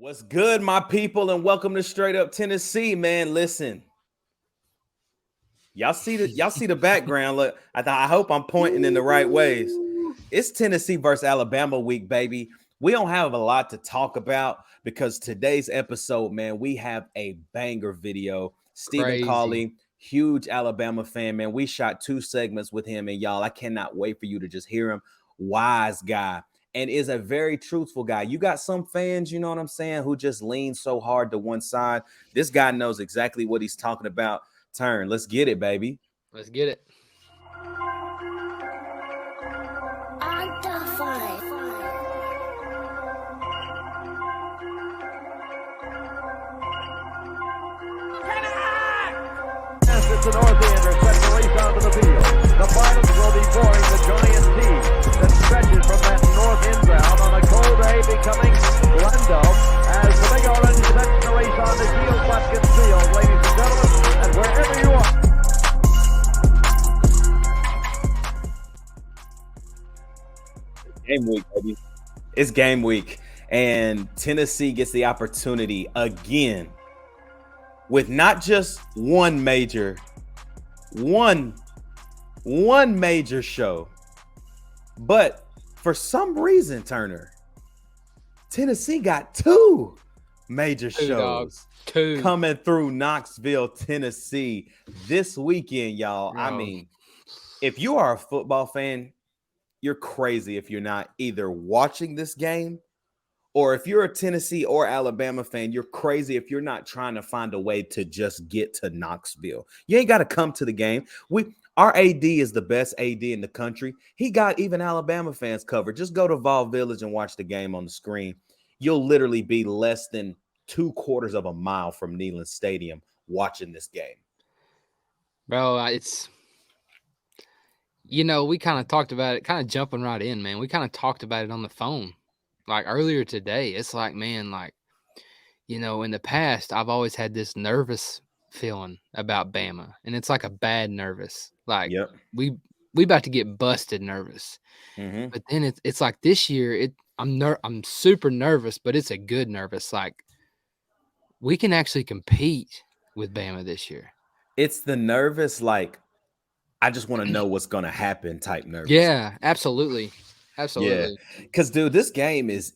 What's good, my people, and welcome to Straight Up Tennessee, man. Listen, y'all see the background. Look, I hope I'm pointing in the right ways. It's Tennessee versus Alabama week, baby. We don't have a lot to talk about because today's episode, man, we have a banger video. Stephen Crazy. Cauley, huge Alabama fan, man. We shot 2 segments with him, and y'all, I cannot wait for you to just hear him. Wise guy. And is a very truthful guy. You got some fans, you know what I'm saying, who just lean so hard to one side. This guy knows exactly what he's talking about. Turn, let's get it, baby. Let's get it. It's an Northander set to race onto the field. The Bidens will be boarding the giant sea that stretches from that north inbound on a cold day, becoming Lando as the big orange sets to race on the field, Buskins Field, ladies and gentlemen, and wherever you are. Game week, baby. It's game week, and Tennessee gets the opportunity again with not just one major show, but for some reason, Turner, Tennessee got 2 major shows coming through Knoxville, Tennessee this weekend, y'all. Bro. I mean, if you are a football fan, you're crazy if you're not either watching this game, or if you're a Tennessee or Alabama fan, you're crazy if you're not trying to find a way to just get to Knoxville. You ain't got to come to the game. Our AD is the best AD in the country. He got even Alabama fans covered. Just go to Vol Village and watch the game on the screen. You'll literally be less than 2/4 of a mile from Neyland Stadium watching this game. Bro, it's, we kind of talked about it, kind of jumping right in, man. We kind of talked about it on the phone. Like earlier today, it's like, man, in the past, I've always had this nervous feeling about Bama, and it's like a bad nervous. Like, Yep. we about to get busted nervous. Mm-hmm. But then it's like this year, I'm super nervous, but it's a good nervous. Like, we can actually compete with Bama this year. It's the nervous, like, I just want to know what's going to happen type nervous. Yeah, absolutely. Yeah, because dude, this game is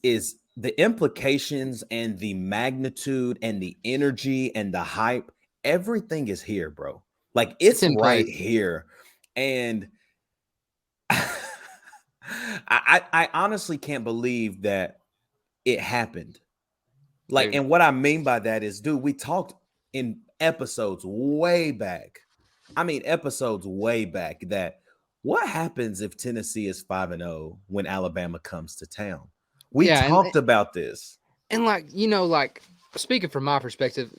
the implications and the magnitude and the energy and the hype. Everything is here, bro. Like it's in right place. here, and I honestly can't believe that it happened. Like, Dude. and what I mean by that is, dude, we talked in episodes way back. I mean, episodes way back that. What happens if Tennessee is 5-0 when Alabama comes to town? We talked about this. And speaking from my perspective,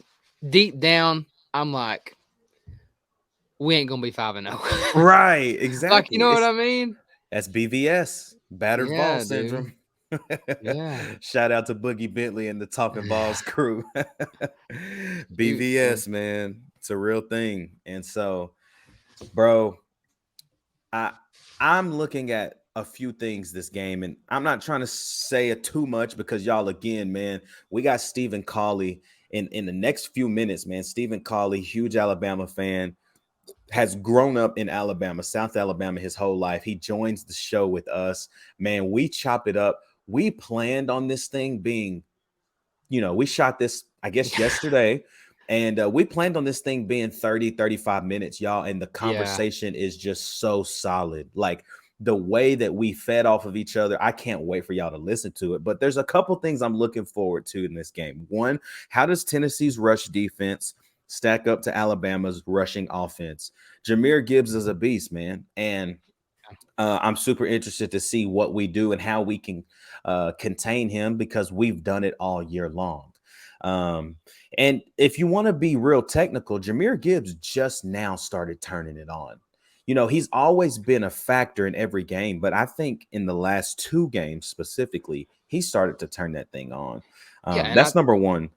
deep down, I'm like, we ain't gonna be 5-0. Right, exactly. Like, you know what I mean? That's BVS, battered ball syndrome. Yeah. Shout out to Boogie Bentley and the Talking Balls crew. BVS, man. It's a real thing. And so, bro, I'm looking at a few things this game, and I'm not trying to say it too much because y'all, again, man, we got Stephen Cauley in the next few minutes, man. Stephen Cauley, huge Alabama fan, has grown up in Alabama, South Alabama, his whole life. He joins the show with us, man. We chop it up. We planned on this thing being, we shot this, I guess, yesterday. And we planned on this thing being 30, 35 minutes, y'all. And the conversation is just so solid. Like the way that we fed off of each other, I can't wait for y'all to listen to it. But there's a couple things I'm looking forward to in this game. One, how does Tennessee's rush defense stack up to Alabama's rushing offense? Jahmyr Gibbs is a beast, man. And I'm super interested to see what we do and how we can contain him because we've done it all year long. And if you want to be real technical, Jahmyr Gibbs just now started turning it on. He's always been a factor in every game, but I think in the last 2 games specifically, he started to turn that thing on. That's number one.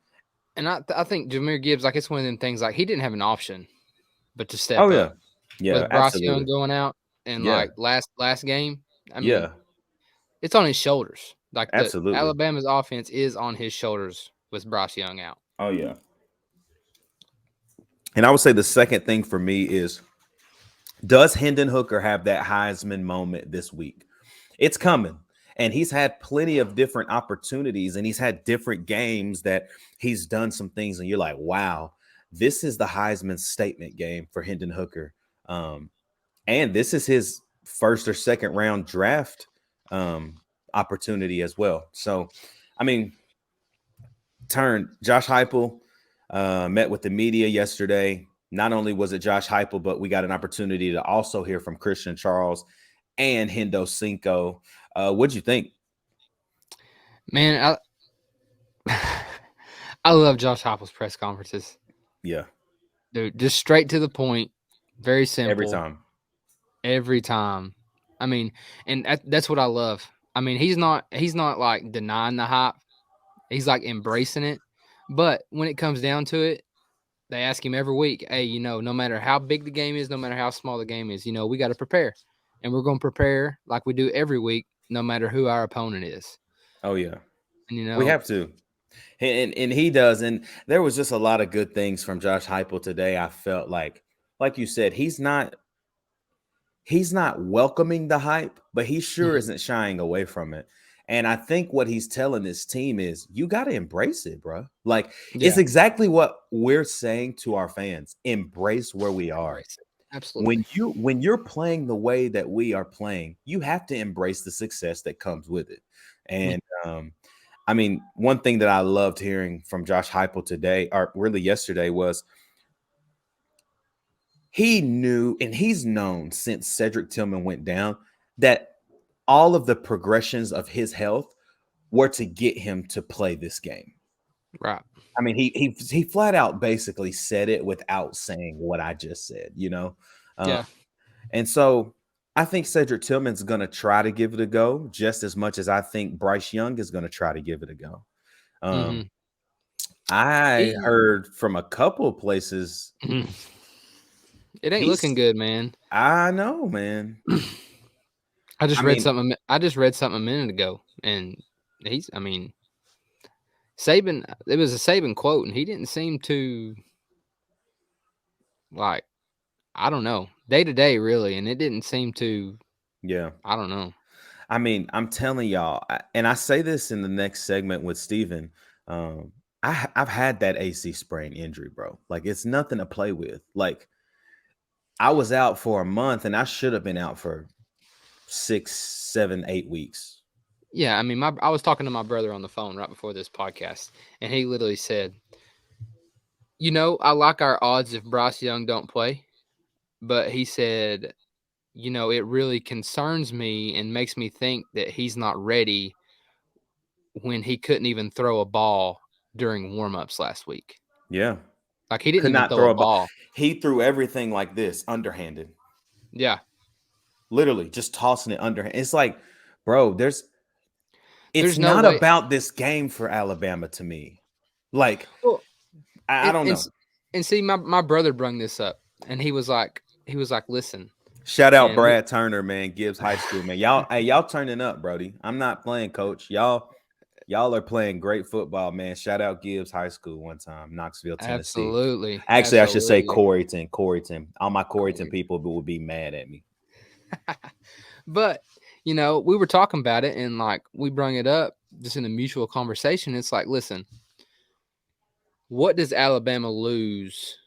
And I think Jahmyr Gibbs, like, it's one of them things, like, he didn't have an option but to step up. Yeah, with Bryce Young going out and like last game. I mean, it's on his shoulders. Like, absolutely, Alabama's offense is on his shoulders with Bryce Young out. Oh yeah. And I would say the second thing for me is, does Hendon Hooker have that Heisman moment this week? It's coming. And he's had plenty of different opportunities, and he's had different games that he's done some things, and you're like, wow, this is the Heisman statement game for Hendon Hooker. And this is his first or second round draft opportunity as well. So, I mean, Josh Heupel met with the media yesterday. Not only was it Josh Heupel, but we got an opportunity to also hear from Christian Charles and Hendo Cinco. What'd you think? Man, I love Josh Heupel's press conferences. Yeah. Dude, just straight to the point, very simple. Every time. I mean, and that's what I love. I mean, he's not like denying the hype. He's like embracing it. But when it comes down to it, they ask him every week, hey, no matter how big the game is, no matter how small the game is, we got to prepare. And we're going to prepare like we do every week, no matter who our opponent is. Oh, yeah. And, we have to. And he does. And there was just a lot of good things from Josh Heupel today. I felt like you said, he's not welcoming the hype, but he sure isn't shying away from it. And I think what he's telling this team is, you got to embrace it, bro. Like, it's exactly what we're saying to our fans. Embrace where we are. Absolutely. When you're playing the way that we are playing, you have to embrace the success that comes with it. And I mean, one thing that I loved hearing from Josh Heupel today, or really yesterday, was he knew, and he's known since Cedric Tillman went down, that all of the progressions of his health were to get him to play this game. Right. I mean, he flat out basically said it without saying what I just said, Yeah. And so I think Cedric Tillman's going to try to give it a go just as much as I think Bryce Young is going to try to give it a go. I heard from a couple of places. It ain't looking good, man. I know, man. I just read something a minute ago, and Saban, it was a Saban quote, and he didn't seem to, like, I don't know, day to day, really, and it didn't seem to, I don't know. I mean, I'm telling y'all, and I say this in the next segment with Steven, I've had that AC sprain injury, bro. Like, it's nothing to play with. Like, I was out for a month, and I should have been out for 6, 7, 8 weeks. Yeah, I mean, I was talking to my brother on the phone right before this podcast, and he literally said, I like our odds if Bryce Young don't play, but he said, it really concerns me and makes me think that he's not ready when he couldn't even throw a ball during warm-ups last week. Yeah. Like, he didn't even throw a ball. He threw everything like this, underhanded. Yeah. Literally just tossing it underhand. It's like, bro, it's not about this game for Alabama to me. Like, I don't know. And see, my brother brought this up, and he was like, listen. Shout out Brad Turner, man, Gibbs High School, man. Y'all turning up, Brody. I'm not playing, coach. Y'all are playing great football, man. Shout out Gibbs High School one time, Knoxville, Tennessee. Absolutely. Actually, I should say Coreyton. All my Coreyton people would be mad at me. But, we were talking about it, and like we brought it up just in a mutual conversation. It's like, listen, what does Alabama lose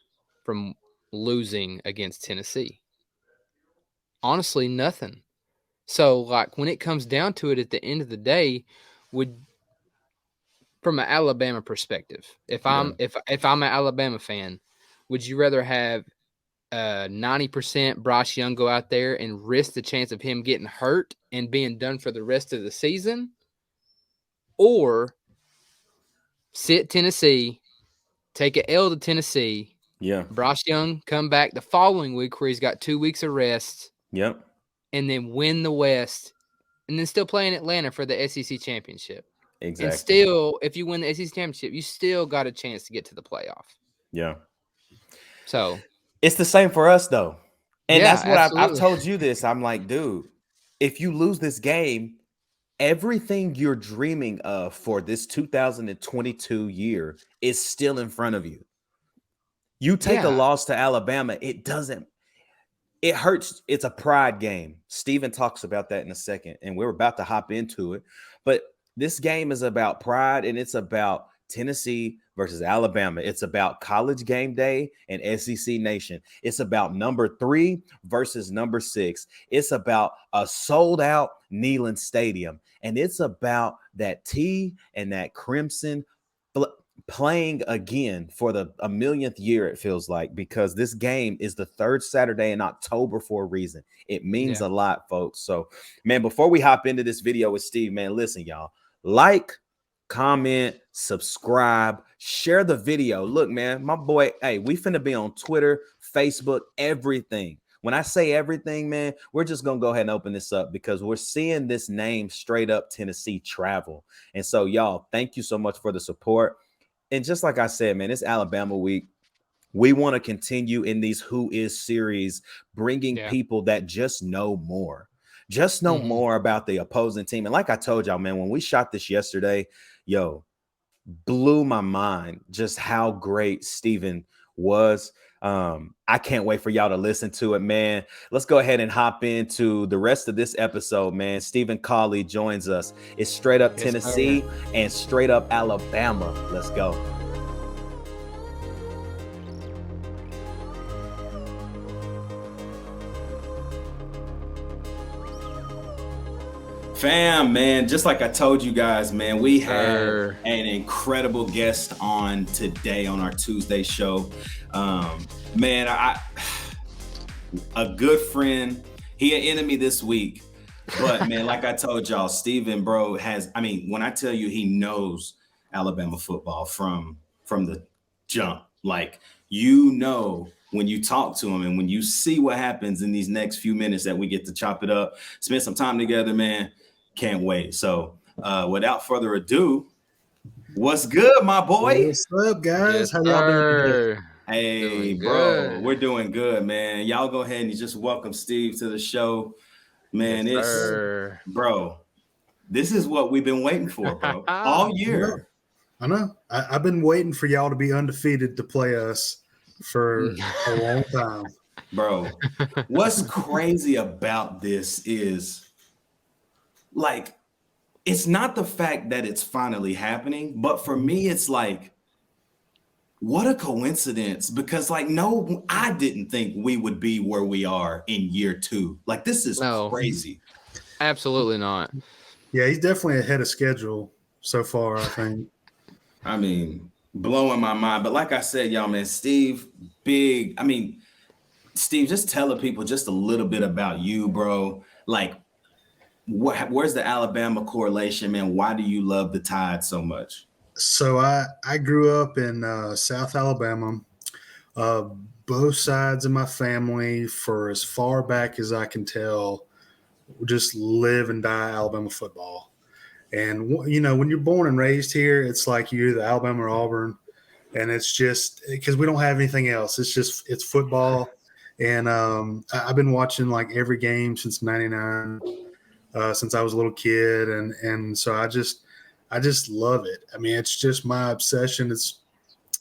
from losing against Tennessee? Honestly, nothing. So, like, when it comes down to it, at the end of the day, from an Alabama perspective, if I'm an Alabama fan, would you rather have 90% Bryce Young go out there and risk the chance of him getting hurt and being done for the rest of the season, or sit Tennessee, take an L to Tennessee, Bryce Young come back the following week where he's got 2 weeks of rest, and then win the West, and then still play in Atlanta for the SEC championship. Exactly. And still, if you win the SEC championship, you still got a chance to get to the playoff. Yeah. So it's the same for us, though. And that's what I've told you this. I'm like, dude, if you lose this game, everything you're dreaming of for this 2022 year is still in front of you. You take a loss to Alabama, it hurts. It's a pride game. Steven talks about that in a second, and we're about to hop into it. But this game is about pride, and it's about Tennessee versus Alabama. It's about College Game Day and SEC Nation. It's about number 3 versus number 6. It's about a sold-out Neyland Stadium, and it's about that T and that Crimson playing again for a millionth year, it feels like, because this game is the 3rd Saturday in October for a reason. It means a lot, folks. So, man, before we hop into this video with Steve, man, listen, y'all, like, comment, subscribe, share the video. Look, man, my boy, hey, we finna be on Twitter, Facebook, everything. When I say everything, man, we're just going to go ahead and open this up because we're seeing this name straight up Tennessee travel. And so, y'all, thank you so much for the support. And just like I said, man, it's Alabama week. We want to continue in these Who Is series, bringing people that just know more. Just know more about the opposing team. And like I told y'all, man, when we shot this yesterday, blew my mind just how great Steven was. I can't wait for y'all to listen to it, man. Let's go ahead and hop into the rest of this episode, man. Stephen Cauley joins us. It's straight up Tennessee and straight up Alabama. Let's go. Fam, man, just like I told you guys, man, we had an incredible guest on today on our Tuesday show. Man, a good friend. He an enemy this week, but man, like I told y'all, Steven, bro, when I tell you he knows Alabama football from the jump, like, when you talk to him and when you see what happens in these next few minutes that we get to chop it up, spend some time together, man. Can't wait. So without further ado, what's good, my boy? What's up, guys? How y'all doing? Hey, bro, we're doing good, man. Y'all go ahead and just welcome Steve to the show. Man, bro, this is what we've been waiting for, bro, all year. I know. I've been waiting for y'all to be undefeated to play us for a long time. Bro, what's crazy about this is, like, it's not the fact that it's finally happening, but for me, it's like, what a coincidence, because no, I didn't think we would be where we are in year 2. Like, this is crazy. Absolutely not. Yeah, he's definitely ahead of schedule so far, I think. I mean, blowing my mind. But like I said, y'all, man, Steve, Steve, just tell the people just a little bit about you, bro. Like, where's the Alabama correlation, man? Why do you love the Tide so much? So I grew up in South Alabama. Both sides of my family, for as far back as I can tell, just live and die Alabama football. And, when you're born and raised here, it's like you're either Alabama or Auburn. And it's just because we don't have anything else. It's football. And I've been watching every game since '99. Since I was a little kid, and so I just love it. I mean, it's just my obsession. It's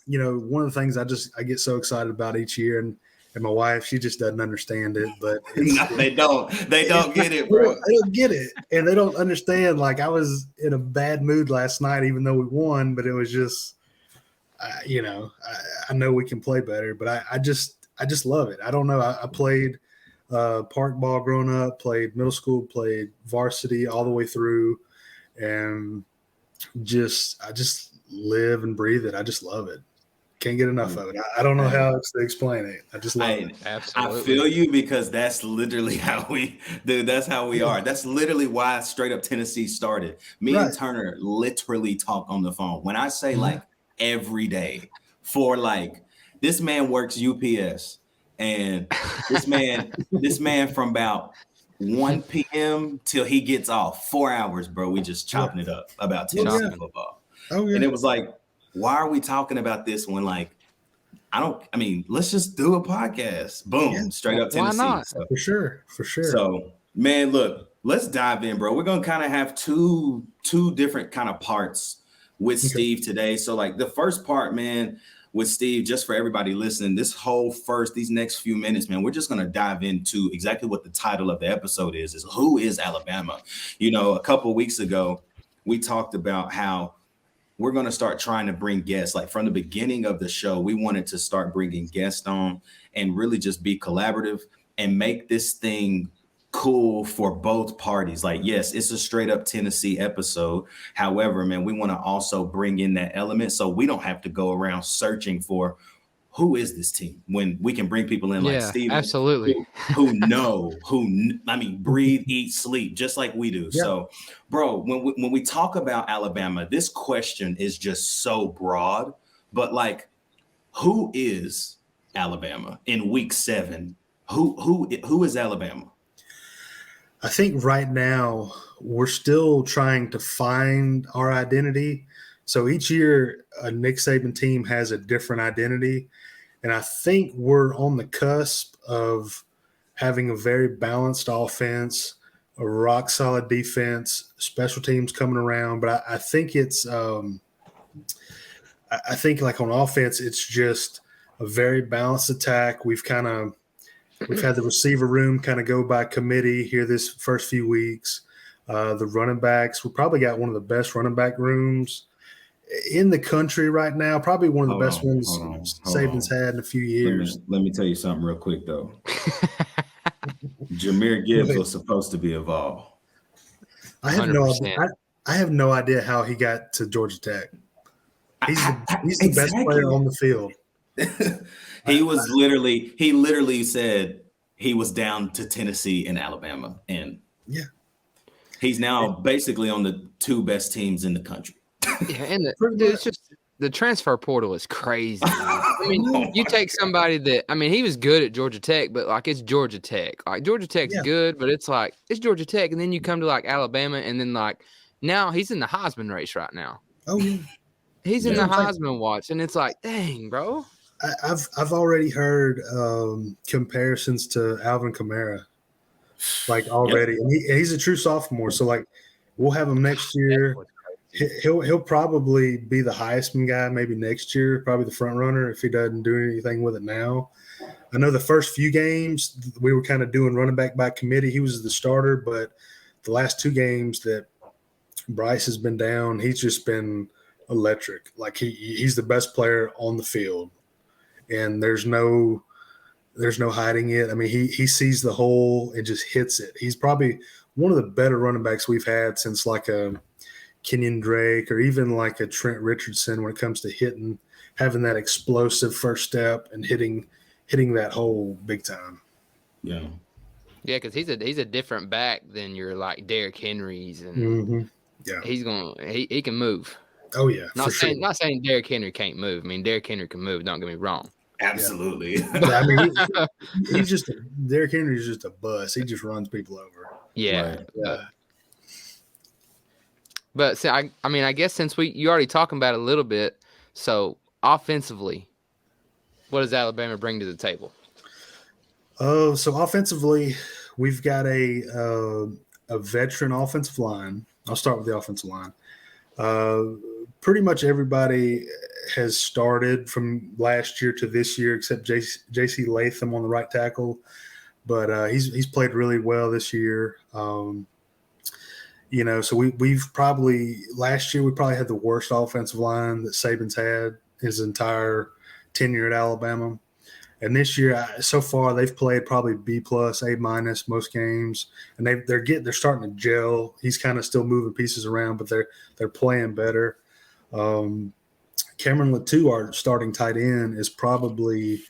one of the things I get so excited about each year, and my wife, she just doesn't understand it. But no, they don't get it, bro. They don't get it, and they don't understand. Like, I was in a bad mood last night, even though we won, but it was just, I know we can play better, but I just love it. I don't know. I played park ball growing up, played middle school, played varsity all the way through, and I just live and breathe it. I just love it. Can't get enough of it. I don't know how else to explain it. I just love it. Absolutely. I feel you, because that's literally how we are. That's literally why straight up Tennessee started. Me and Turner literally talk on the phone. When I say every day, for this man works UPS. And this man from about 1 p.m. till he gets off, 4 hours, bro. We just chopping it up about Tennessee football. Oh, yeah. And it was like, why are we talking about this when let's just do a podcast. Boom, straight up Tennessee. Why not? For sure. So, man, look, let's dive in, bro. We're gonna kind of have two different kind of parts with Steve today. So like the first part, man, with Steve, just for everybody listening, these next few minutes, man, we're just gonna dive into exactly what the title of the episode is who is Alabama? You know, a couple of weeks ago, we talked about how we're going to start trying to bring guests. Like from the beginning of the show, we wanted to start bringing guests on and really just be collaborative and make this thing cool for both parties. Like, yes, it's a straight up Tennessee episode. However, man, we want to also bring in that element so we don't have to go around searching for who is this team when we can bring people in like Steven, absolutely, who breathe, eat, sleep, just like we do. Yeah. So, bro, when we talk about Alabama, this question is just so broad, but like, who is Alabama in week 7? Who is Alabama? I think right now we're still trying to find our identity. So each year a Nick Saban team has a different identity. And I think we're on the cusp of having a very balanced offense, a rock solid defense, special teams coming around. But I think it's I think like on offense, it's just a very balanced attack. We've had the receiver room kind of go by committee here this first few weeks. The running backs, we probably got one of the best running back rooms in the country right now, probably one of the best ones Saban's had in a few years. Let me tell you something real quick, though. Jameer Gibbs was supposed to be involved. I have no idea how he got to Georgia Tech. He's the best player on the field. He literally said he was down to Tennessee and Alabama, and he's now basically on the 2 best teams in the country. Yeah, and it's just the transfer portal is crazy. I mean, you take somebody he was good at Georgia Tech, but like it's Georgia Tech. Like Georgia Tech's good, but it's like it's Georgia Tech, and then you come to like Alabama, and then like now he's in the Heisman race right now. Oh yeah, he's in the Heisman watch, and it's like, dang, bro. I've already heard comparisons to Alvin Kamara, like already, and he's a true sophomore. So like we'll have him next year. He'll probably be the Heisman guy maybe next year, probably the front runner if he doesn't do anything with it now. I know the first few games we were kind of doing running back by committee. He was the starter, but the last 2 games that Bryce has been down, he's just been electric. Like he's the best player on the field, and there's no hiding it. I mean, he sees the hole and just hits it. He's probably one of the better running backs we've had since like a Kenyon Drake or even like a Trent Richardson when it comes to having that explosive first step and hitting that hole big time. Yeah. Yeah, because he's a different back than your like Derrick Henrys, and he can move. Oh yeah, not saying Derrick Henry can't move. I mean, Derrick Henry can move. Don't get me wrong. Absolutely. Yeah. I mean, Derrick Henry is just a bus. He just runs people over. Yeah. Right. Yeah. But see, I guess since you already talking about it a little bit, so offensively, what does Alabama bring to the table? So offensively, we've got a veteran offensive line. I'll start with the offensive line. Pretty much everybody has started from last year to this year, except J.C. Latham on the right tackle, but he's played really well this year. So we've probably last year we probably had the worst offensive line that Saban's had his entire tenure at Alabama. And this year, so far, they've played probably B+, A- most games, and they're starting to gel. He's kind of still moving pieces around, but they're playing better. Cameron Latou, our starting tight end, is probably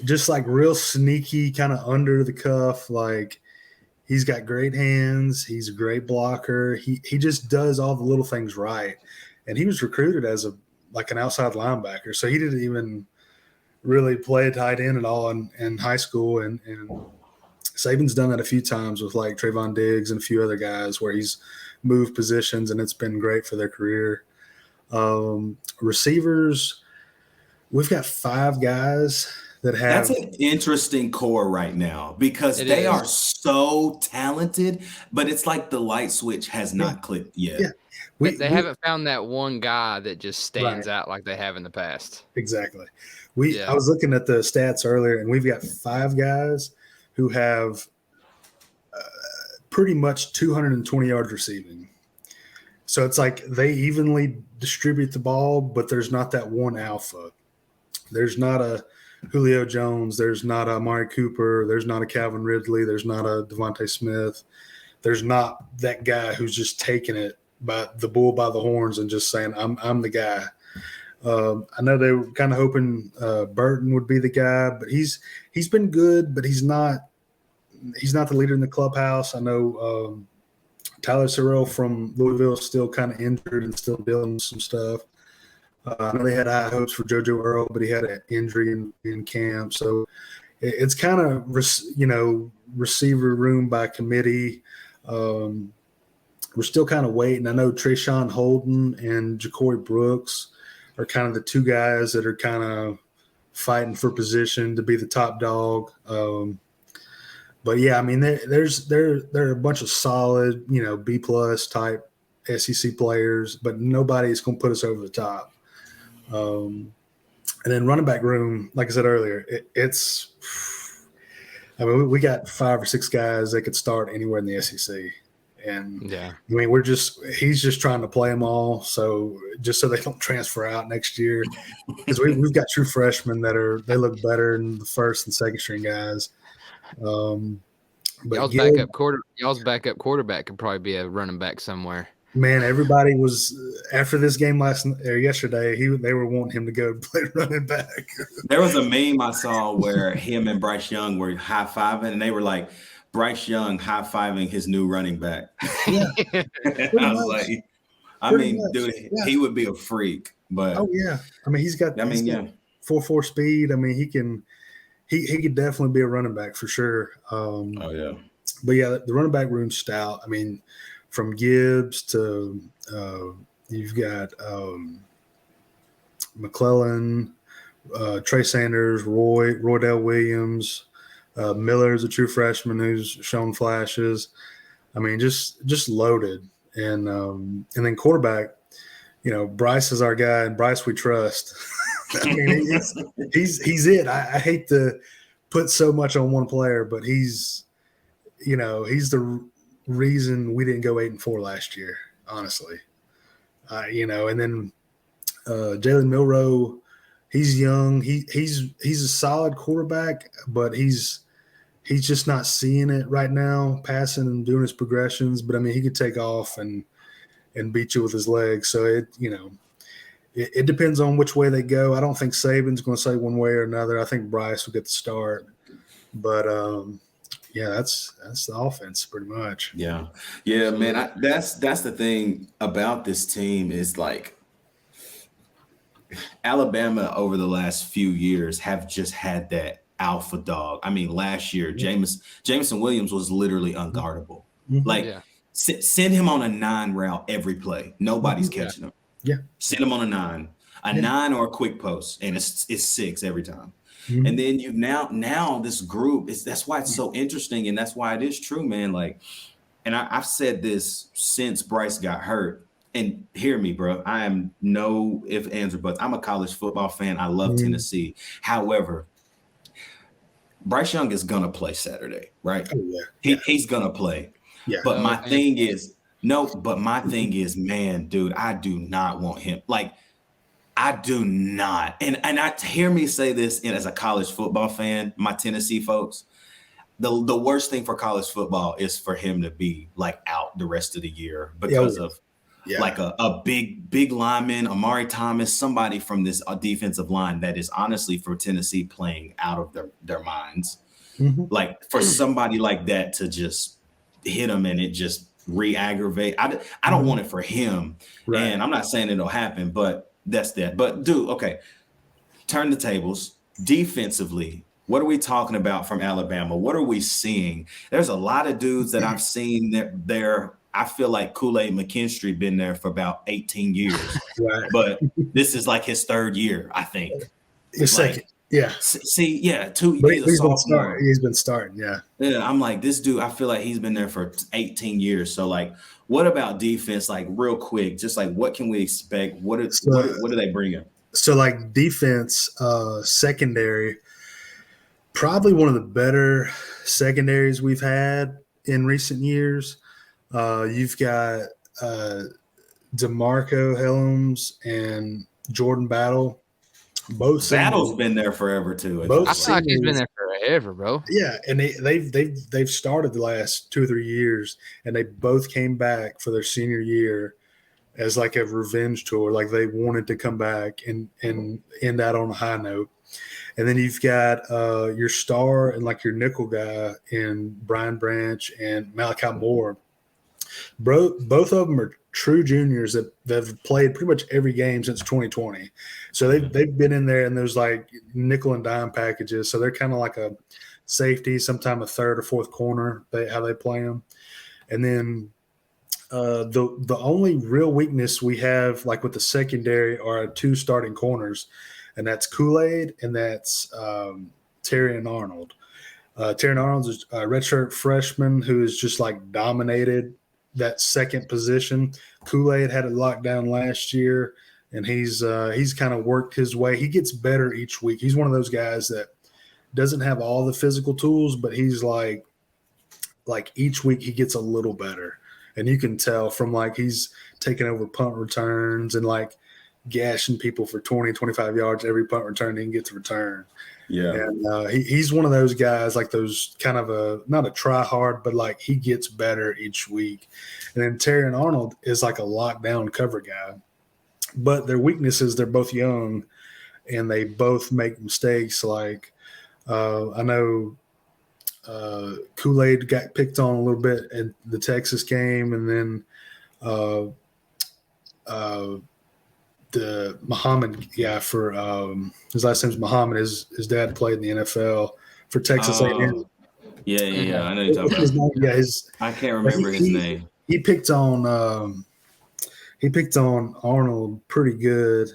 just like real sneaky, kind of under the cuff. Like he's got great hands. He's a great blocker. He just does all the little things right. And he was recruited as an outside linebacker, so he didn't even really play a tight end at all in high school. And Saban's done that a few times with like Trayvon Diggs and a few other guys where he's moved positions, and it's been great for their career. Receivers, we've got 5 guys that have. That's an interesting core right now because It they is. are so talented, but it's like the light switch has not clicked yet. Yeah. They haven't found that one guy that just stands out like they have in the past. Exactly. I was looking at the stats earlier, and we've got 5 guys who have pretty much 220 yards receiving. So it's like they evenly distribute the ball, but there's not that one alpha. There's not a Julio Jones. There's not a Amari Cooper. There's not a Calvin Ridley. There's not a Devontae Smith. There's not that guy who's just taking it by the bull by the horns and just saying, I'm the guy. I know they were kind of hoping Burton would be the guy, but he's been good, but he's not the leader in the clubhouse. I know Tyler Surreal from Louisville is still kind of injured and still dealing with some stuff. I know they had high hopes for JoJo Earl, but he had an injury in camp. So it's kind of, receiver room by committee. We're still kind of waiting. I know Trayshawn Holden and Ja'Cory Brooks are kind of the 2 guys that are kind of fighting for position to be the top dog. But yeah, I mean, there are a bunch of solid, B+ type SEC players, but nobody's going to put us over the top. And then running back room, like I said earlier, we got 5 or 6 guys that could start anywhere in the SEC. And I mean, he's just trying to play them all. So just so they don't transfer out next year, because we've got true freshmen they look better than the first and second string guys. But y'all's backup quarterback could probably be a running back somewhere. Man, everybody was after this game yesterday. They were wanting him to go play running back. There was a meme I saw where him and Bryce Young were high-fiving, and they were like, Bryce Young high-fiving his new running back. Yeah, I was like, dude, he would be a freak. But I mean, he's got 4.4 speed. I mean, he could definitely be a running back for sure. But yeah, the running back room's stout. I mean, from Gibbs to you've got McClellan, Trey Sanders, Roydell Williams, Miller's a true freshman who's shown flashes. I mean, just loaded. And then quarterback, Bryce is our guy, and Bryce we trust. I mean, he's it. I hate to put so much on one player, but he's the reason we didn't go 8-4 last year, honestly. And then Jalen Milroe, he's young. He's a solid quarterback, but he's just not seeing it right now, passing and doing his progressions. But I mean, he could take off and beat you with his legs. So it depends on which way they go. I don't think Saban's going to say one way or another. I think Bryce will get the start. But that's the offense pretty much. Yeah, man. That's the thing about this team is like Alabama over the last few years have just had that alpha dog. I mean, last year Jameson Williams was literally unguardable. Mm-hmm. Send him on a 9 route every play. Nobody's catching him. Yeah, send him on a 9 or a quick post, and it's 6 every time. Mm-hmm. And then you now this group that's why it's so interesting, and that's why it is true, man. Like, and I've said this since Bryce got hurt. And hear me, bro. I am no ifs, ands, or buts. I'm a college football fan. I love Tennessee. However, Bryce Young is gonna play Saturday, right? Oh, yeah. He's gonna play. Yeah. But my thing is, man, dude, I do not want him. Like, I do not. And I hear me say this as a college football fan, my Tennessee folks. The worst thing for college football is for him to be like out the rest of the year because of like a big lineman, Amari Thomas, somebody from this defensive line that is honestly for Tennessee playing out of their minds. Mm-hmm. Like for somebody like that to just hit him and it just re-aggravate. I don't want it for him. Right. And I'm not saying it'll happen, but that's that. But dude, okay. Turn the tables. Defensively, what are we talking about from Alabama? What are we seeing? There's a lot of dudes that I've seen there. I feel like Kool-Aid McKinstry been there for about 18 years. Right. But this is like his 3rd year, I think. His Yeah. See, yeah, But he's a sophomore. he's been starting, yeah. Yeah, I'm like, this dude, I feel like he's been there for 18 years. So, like, what about defense? Like, real quick, just like, what can we expect? What do they bring in? So, like, defense, secondary, probably one of the better secondaries we've had in recent years. You've got DeMarco Helms and Jordan Battle. Both Battle's been there forever too. Both I feel like he's been there forever, bro. Yeah, and they've started the last 2 or 3 years, and they both came back for their senior year as like a revenge tour. Like they wanted to come back and end that on a high note. And then you've got your star and like your nickel guy in Brian Branch and Malachi Moore. Both of them are true juniors that have played pretty much every game since 2020. So they've been in there in those like nickel and dime packages. So they're kind of like a safety, sometime a third or fourth corner, how they play them. And then the only real weakness we have, like with the secondary, are our 2 starting corners, and that's Kool-Aid and that's Terrion Arnold. Terrion Arnold's a redshirt freshman who has just like dominated that second position. Kool-Aid had it locked down last year, and he's kind of worked his way. He gets better each week. He's one of those guys that doesn't have all the physical tools, but he's like each week he gets a little better. And you can tell from like he's taking over punt returns and like gashing people for 20, 25 yards every punt return he can get to return. Yeah. And he's one of those guys, like those kind of not a try hard, but like he gets better each week. And then Terrion Arnold is like a lockdown cover guy. But their weakness is they're both young and they both make mistakes. Like I know Kool-Aid got picked on a little bit at the Texas game, and then the Muhammad guy for his last name's Muhammad. His dad played in the NFL for Texas A&M. Yeah. I know you're talking about. Yeah, I can't remember his name. He picked on Arnold pretty good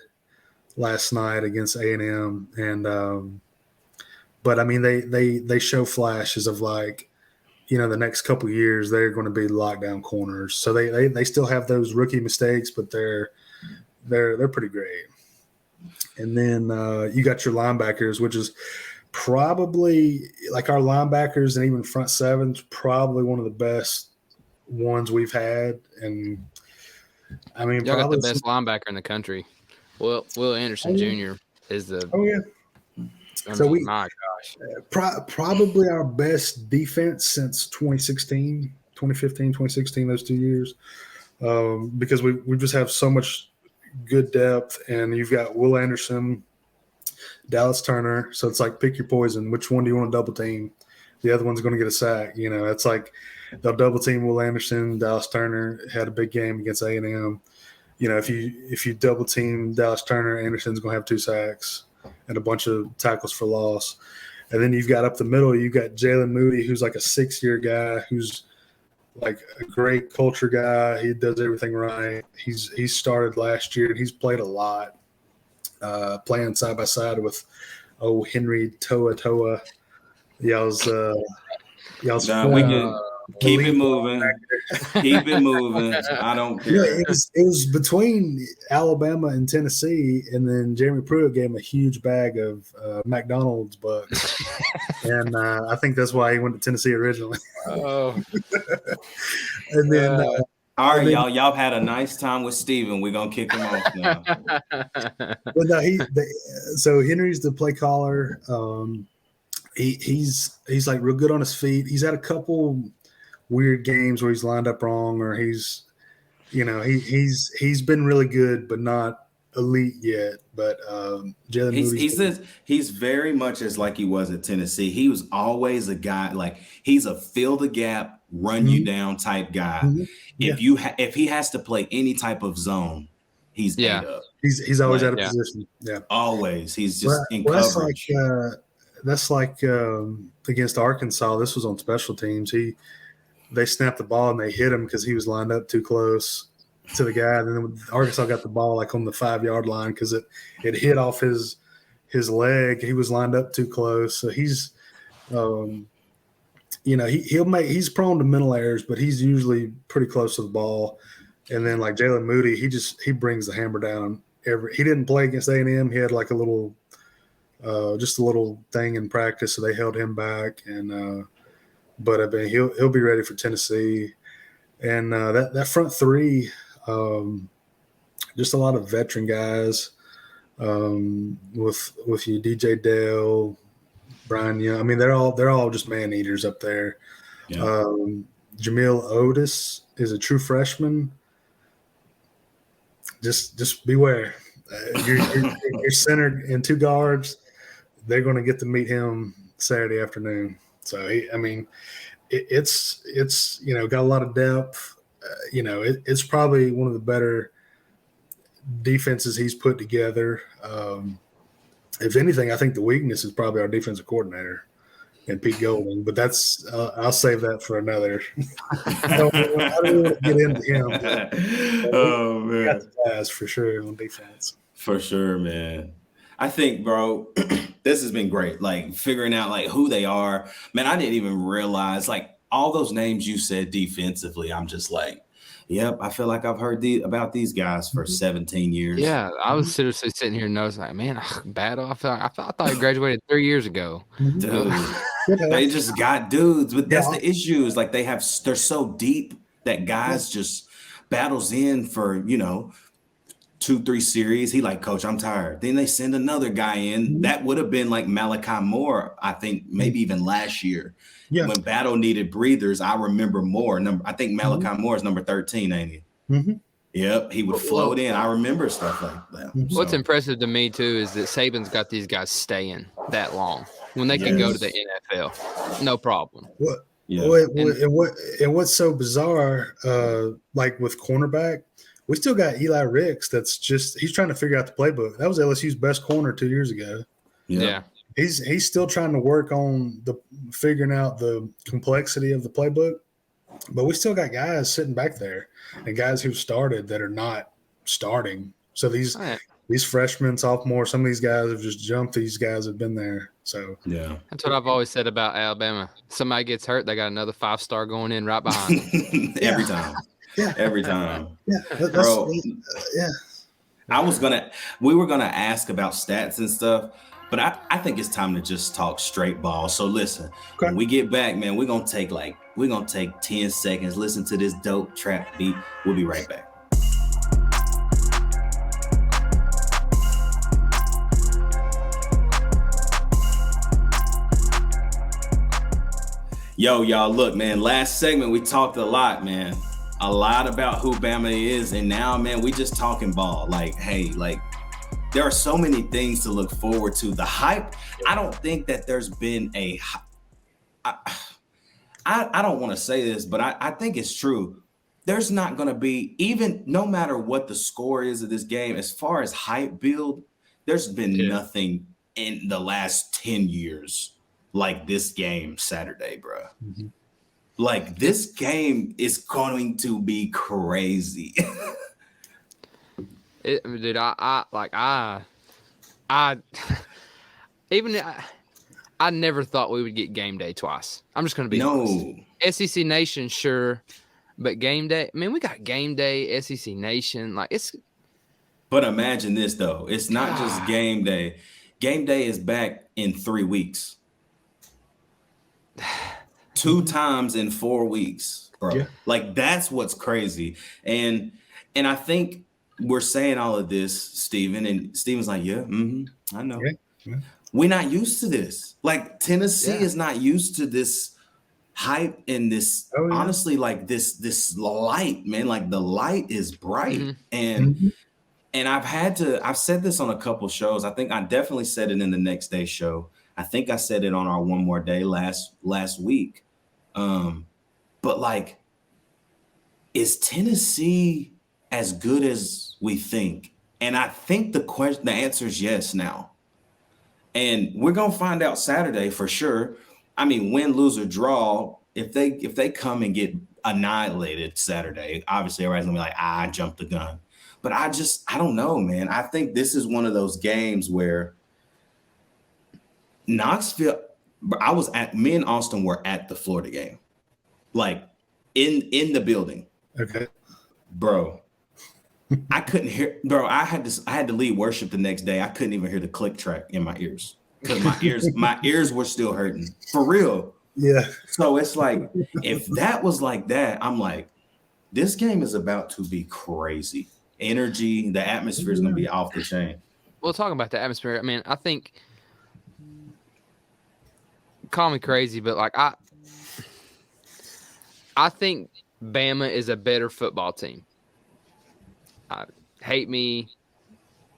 last night against A&M, and but I mean they show flashes of like, you know, the next couple of years they're going to be lockdown corners. So they still have those rookie mistakes, but they're pretty great. And then you got your linebackers, which is probably like our linebackers and even front sevens, probably one of the best ones we've had. And I mean, y'all got the best linebacker in the country. Will Anderson Jr. is the. Oh yeah. My gosh. Probably our best defense since 2015, 2016, those 2 years, because we just have so much good depth, and you've got Will Anderson, Dallas Turner. So it's like pick your poison. Which one do you want to double team? The other one's going to get a sack. You know, it's like they'll double team Will Anderson. Dallas Turner had a big game against A&M. You know, if you double team Dallas Turner, Anderson's going to have 2 sacks and a bunch of tackles for loss. And then you've got up the middle, you've got Jalen Moody, who's like a 6-year guy, who's like a great culture guy. He does everything right. He started last year, and he's played a lot, playing side by side with Henry Toa. Y'all's we can keep it moving. Keep it moving. I don't care. Yeah, it was between Alabama and Tennessee, and then Jeremy Pruitt gave him a huge bag of McDonald's bucks, and I think that's why he went to Tennessee originally. Oh, and then all right, y'all. Y'all had a nice time with Steven. We're gonna kick him off now. But no, so Henry's the play caller. He's like real good on his feet. He's had a couple weird games where he's lined up wrong, or he's been really good but not elite yet. But Jalen he's very much as like he was at Tennessee. He was always a guy, like he's a fill the gap, run you down type guy. Mm-hmm. Yeah. If he has to play any type of zone, he's ate up. He's always out of position. Yeah, always. He's just in coverage. That's like against Arkansas. This was on special teams. They snapped the ball and they hit him because he was lined up too close to the guy. And then Arkansas got the ball like on the 5-yard line because it hit off his his leg. He was lined up too close, so he's he's prone to mental errors, but he's usually pretty close to the ball. And then like Jalen Moody, he brings the hammer down. He didn't play against A&M. He had like a little thing in practice, so they held him back. And but I mean he'll be ready for Tennessee. And that front three, just a lot of veteran guys. With you, DJ Dale, Byron Young. I mean, they're all just man eaters up there. Yeah. Jamil Otis is a true freshman. Just beware. Your center and two guards, they're going to get to meet him Saturday afternoon. So it's got a lot of depth. It's probably one of the better defenses he's put together. If anything, I think the weakness is probably our defensive coordinator and Pete Golding, but that's I'll save that for another. I don't want to get into him. Oh man, got the guys for sure on defense. For sure, man. I think, bro, this has been great. Like figuring out like who they are. Man, I didn't even realize like all those names you said defensively. I'm just like, yep, I feel like I've heard about these guys for 17 years. Yeah, I was seriously sitting here noticing, like, man, Battle. I thought I graduated 3 years ago. Dude, they just got dudes, but that's the issue. Is like they're so deep that guys just battles in for 2-3 series. He like, coach, I'm tired. Then they send another guy in. That would have been like Malachi Moore, I think, maybe even last year. Yeah. When Battle needed breathers, I remember Moore. I think Malachi Moore is number 13, ain't he? Mm-hmm. Yep, he would float in. I remember stuff like that. What's impressive to me, too, is that Saban's got these guys staying that long when they can go to the NFL. No problem. What? Yeah. And what's so bizarre, like with cornerback, we still got Eli Ricks. He's trying to figure out the playbook. That was LSU's best corner 2 years ago. Yeah. He's still trying to work on figuring out the complexity of the playbook, but we still got guys sitting back there and guys who started that are not starting. So these freshmen, sophomores, some of these guys have just jumped. These guys have been there. So yeah, that's what I've always said about Alabama. Somebody gets hurt, they got another 5-star going in right behind them. Every time. Yeah. Every time. Yeah. Bro, yeah. We were gonna ask about stats and stuff. But I think it's time to just talk straight ball. So listen, when we get back, man, we're gonna take 10 seconds, listen to this dope trap beat. We'll be right back. Yo, y'all, look, man, last segment we talked a lot, man. A lot about who Bama is, and now, man, we just talking ball. Like, hey, like, there are so many things to look forward to. The hype, I don't think that there's been I don't want to say this, but I think it's true. There's not going to be, even no matter what the score is of this game, as far as hype build, there's been nothing in the last 10 years like this game Saturday, bro. Mm-hmm. Like, this game is going to be crazy. I never thought we would get game day twice. I'm just going to be honest. SEC Nation, sure, but game day. I mean, we got game day, SEC Nation. Like it's. But imagine this though. It's not just game day. Game day is back in 3 weeks. 2 times in 4 weeks, bro. Yeah. Like that's what's crazy. And I think we're saying all of this, Steven, and Steven's like, I know. Yeah. We're not used to this. Like Tennessee is not used to this hype and this, honestly, like this light, man. Like the light is bright. And I've said this on a couple shows. I think I definitely said it in the Next Day show. I think I said it on our One More Day last week. But like, is Tennessee as good as we think? And I think the answer is yes now. And we're gonna find out Saturday for sure. I mean, win, lose, or draw. If they come and get annihilated Saturday, obviously everybody's gonna be like, I jumped the gun. But I don't know, man. I think this is one of those games where Knoxville, me and Austin were at the Florida game, like in the building. Okay. Bro, I couldn't hear, bro. I had to lead worship the next day. I couldn't even hear the click track in my ears because my ears were still hurting for real. Yeah. So it's like, if that was like that, I'm like, this game is about to be crazy. Energy, the atmosphere is going to be off the chain. Well, talking about the atmosphere, I mean, I think, call me crazy, but like I think Bama is a better football team. Hate me,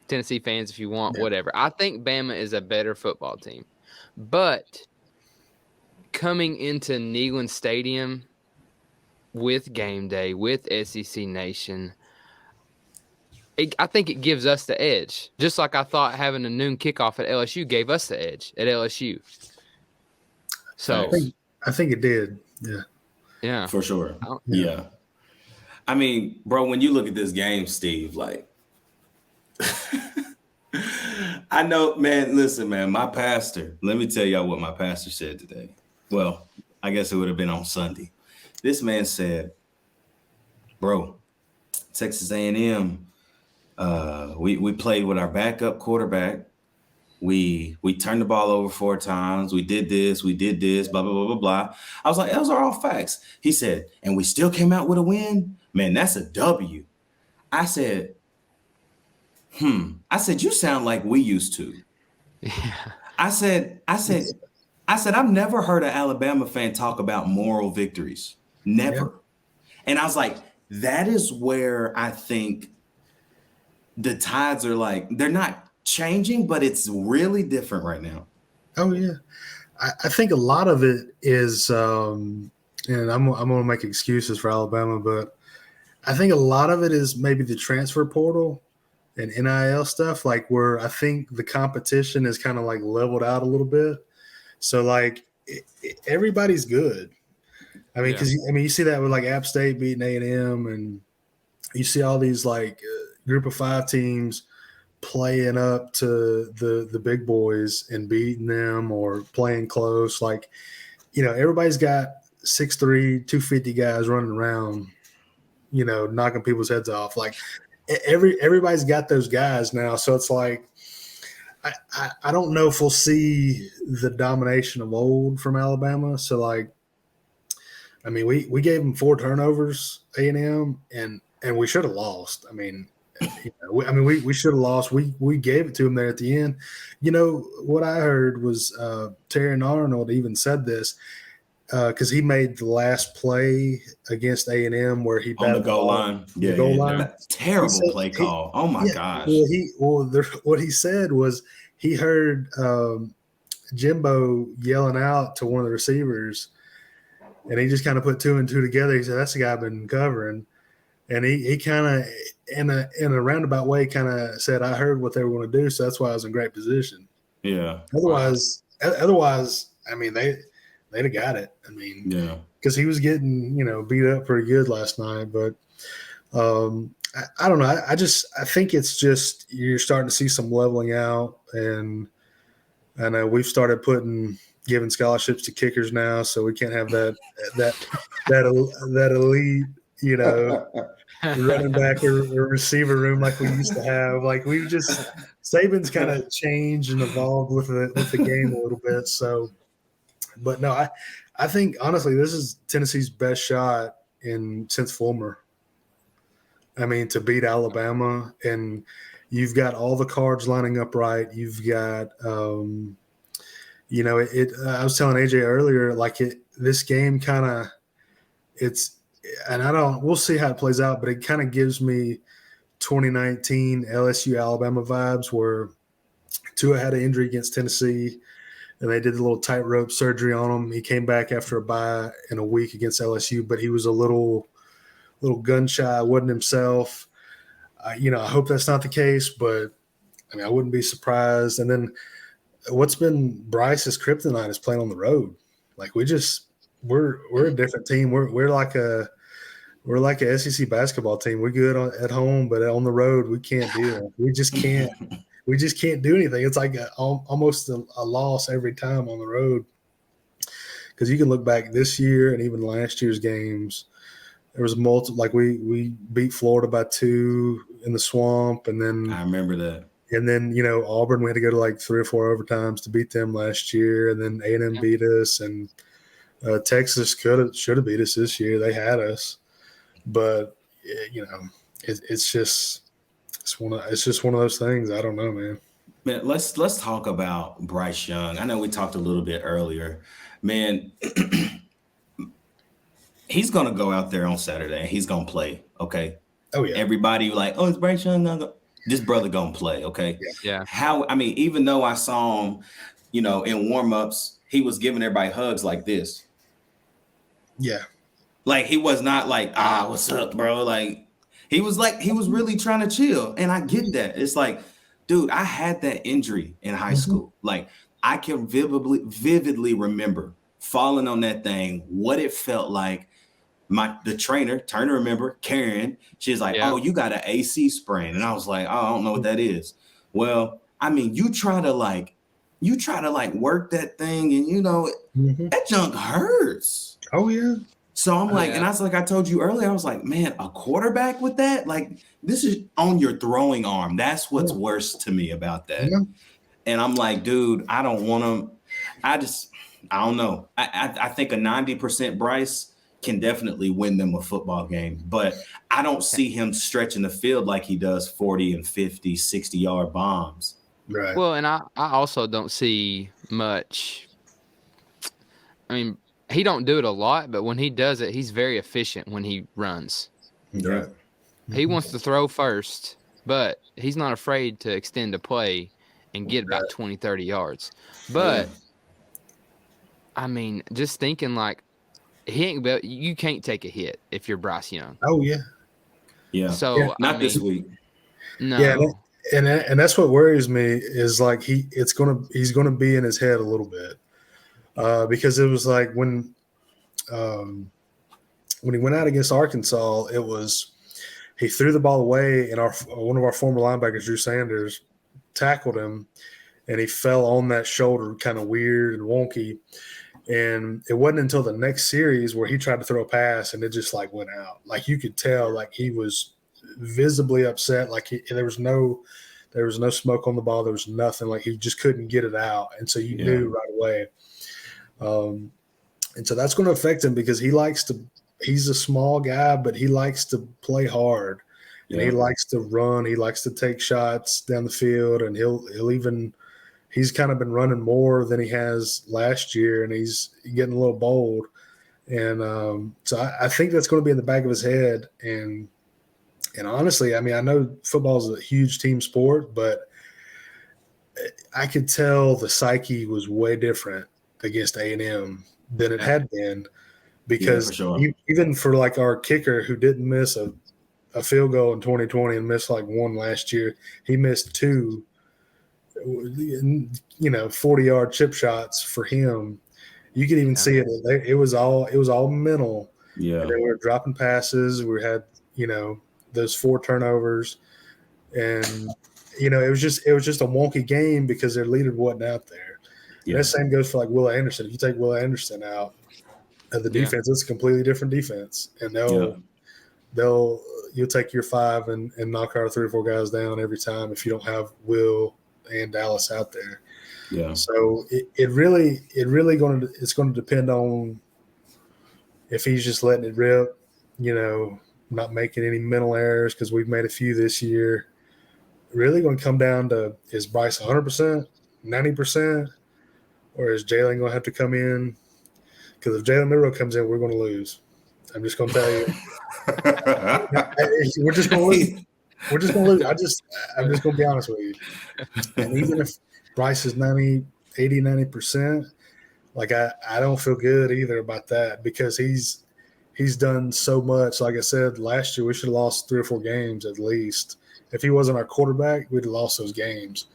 Tennessee fans, if you want, whatever. I think Bama is a better football team. But coming into Neyland Stadium with game day, with SEC Nation, I think it gives us the edge. Just like I thought having a noon kickoff at LSU gave us the edge at LSU. So I think it did. Yeah. Yeah. For sure. Yeah. I mean, bro, when you look at this game, Steve, like, I know, man, listen, man, my pastor, let me tell y'all what my pastor said today. Well, I guess it would have been on Sunday. This man said, bro, Texas A&M, we played with our backup quarterback. We turned the ball over 4 times. We did this, blah, blah, blah, blah, blah. I was like, those are all facts. He said, and we still came out with a win? Man, that's a W. I said, you sound like we used to. Yeah. I said, I've never heard an Alabama fan talk about moral victories. Never. Yeah. And I was like, that is where I think the tides are like, they're not changing, but it's really different right now. Oh, yeah. I think a lot of it is, and I'm going to make excuses for Alabama, but I think a lot of it is maybe the transfer portal and NIL stuff, like where I think the competition is kind of like leveled out a little bit. So like everybody's good. I mean, because you see that with like App State beating A&M, and you see all these like group of 5 teams playing up to the big boys and beating them or playing close. Like, you know, everybody's got 6'3", 250 guys running around, you know, knocking people's heads off. Like everybody's got those guys now. So it's like, I don't know if we'll see the domination of old from Alabama. So like, I mean, we gave them 4 turnovers, A&M, and we should have lost. I mean, we should have lost. We gave it to them there at the end. You know, what I heard was Terry Arnold even said this because he made the last play against A&M where he on the goal line. Yeah, goal line. That's terrible play call. Oh my gosh. What he said was he heard Jimbo yelling out to one of the receivers, and he just kind of put 2 and 2 together. He said, "That's the guy I've been covering." And he kind of, in a roundabout way, kind of said, "I heard what they were going to do, so that's why I was in great position." Yeah. Otherwise, I mean, they'd have got it. I mean, yeah, because he was getting, you know, beat up pretty good last night. But I don't know. I think it's just you're starting to see some leveling out, and I know we've started giving scholarships to kickers now, so we can't have that elite, you know, running back or receiver room like we used to have. Like Saban's kind of changed and evolved with the game a little bit. So, but no, I think honestly this is Tennessee's best shot since Fulmer. I mean, to beat Alabama, and you've got all the cards lining up right. You've got, you know, I was telling AJ earlier, like this game kind of, and we'll see how it plays out, but it kind of gives me 2019 LSU Alabama vibes where Tua had an injury against Tennessee and they did the little tightrope surgery on him. He came back after a bye in a week against LSU, but he was a little gun shy, wasn't himself. You know, I hope that's not the case, but I mean, I wouldn't be surprised. And then what's been Bryce's kryptonite is playing on the road. Like we're a different team. We're like a SEC basketball team. We're good at home, but on the road we can't do it. We just can't. we just can't do anything. It's like almost a loss every time on the road. Because you can look back this year and even last year's games. There was multiple, like we beat Florida by 2 in the Swamp, and then I remember that. And then, Auburn, we had to go to like 3 or 4 overtimes to beat them last year. And then A&M beat us, and Texas should have beat us this year. They had us, but it's just one of those things. I don't know, man. Man, let's talk about Bryce Young. I know we talked a little bit earlier, man. He's gonna go out there on Saturday and he's gonna play. Okay. Oh yeah. Everybody like, oh, it's Bryce Young. This brother gonna play. Okay. Yeah. Even though I saw him, in warmups, he was giving everybody hugs like this. Yeah. Like he was not like, what's up, bro? Like he was really trying to chill. And I get that. It's like, dude, I had that injury in high school. Like I can vividly remember falling on that thing, what it felt like. The trainer, Turner, remember, Karen, she's like, oh, you got an AC sprain. And I was like, oh, I don't know what that is. Well, I mean, you try to work that thing and, that junk hurts. Oh, yeah. So I'm like, and I was like, I told you earlier, I was like, man, a quarterback with that, like this is on your throwing arm. That's what's worse to me about that. Yeah. And I'm like, dude, I don't want to, I don't know. I think a 90% Bryce can definitely win them a football game, but I don't see him stretching the field like he does 40 and 50, 60-yard bombs. Right. Well, and I also don't see much. I mean, he don't do it a lot, but when he does it, he's very efficient when he runs. Right. He wants to throw first, but he's not afraid to extend a play and get about 20, 30 yards. But, I mean, just thinking like, you can't take a hit if you're Bryce Young. Oh yeah, yeah. So not this week. No. Yeah, and that's what worries me is like he's gonna be in his head a little bit because it was like when he went out against Arkansas, he threw the ball away and one of our former linebackers, Drew Sanders, tackled him, and he fell on that shoulder, kind of weird and wonky. And it wasn't until the next series where he tried to throw a pass and it just like went out. Like you could tell, like he was visibly upset. Like there was no smoke on the ball. There was nothing. Like he just couldn't get it out. And so you knew right away. And so that's going to affect him because he's a small guy, but he likes to play hard and he likes to run. He likes to take shots down the field, and he's kind of been running more than he has last year, and he's getting a little bold. And so I think that's going to be in the back of his head. And honestly, I mean, I know football is a huge team sport, but I could tell the psyche was way different against A&M than it had been because even for like our kicker who didn't miss a field goal in 2020 and missed like one last year, he missed 2 40-yard chip shots for him. You could even see it. It was all mental. Yeah. And then we were dropping passes. We had, those 4 turnovers, and it was just a wonky game because their leader wasn't out there. Yeah. And that same goes for like Will Anderson. If you take Will Anderson out of the defense, it's a completely different defense, and you'll take your 5 and knock our 3 or 4 guys down every time if you don't have Will and Dallas out there. Yeah. So it's going to depend on if he's just letting it rip, not making any mental errors because we've made a few this year. Really going to come down to, is Bryce 100%, 90%, or is Jalen going to have to come in? Because if Jalen Milroe comes in, we're going to lose. I'm just going to tell you. We're just going to lose. We're just going to lose. I'm just going to be honest with you. And even if Bryce is 80-90%, like I don't feel good either about that because he's done so much. Like I said, last year we should have lost 3 or 4 games at least. If he wasn't our quarterback, we'd have lost those games.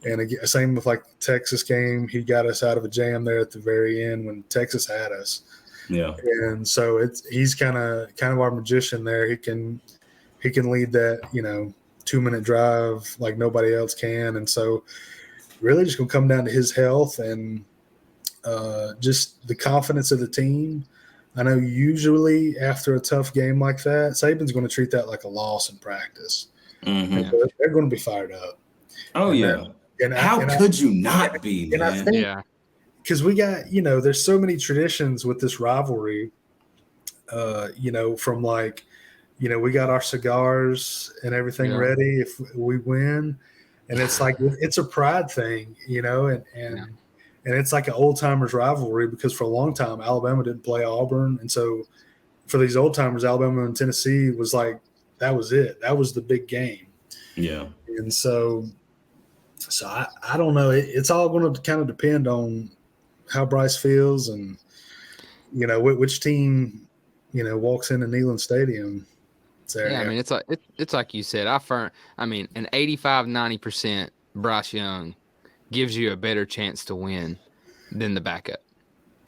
And again, same with like the Texas game, he got us out of a jam there at the very end when Texas had us. Yeah. And so he's kind of our magician there. He can lead that, 2-minute drive like nobody else can. And so really just going to come down to his health and just the confidence of the team. I know usually after a tough game like that, Saban's going to treat that like a loss in practice. Mm-hmm. They're going to be fired up. Oh, and yeah. How could you not be, man? I think, because we got, there's so many traditions with this rivalry, from like, we got our cigars and everything ready if we win. And it's like, it's a pride thing, and it's like an old timers rivalry because for a long time, Alabama didn't play Auburn. And so for these old timers, Alabama and Tennessee was like, that was it. That was the big game. Yeah. And so I don't know. It's all going to kind of depend on how Bryce feels and, which team, walks into Neyland Stadium. Yeah, I mean, it's like you said. An 85-90% Bryce Young gives you a better chance to win than the backup.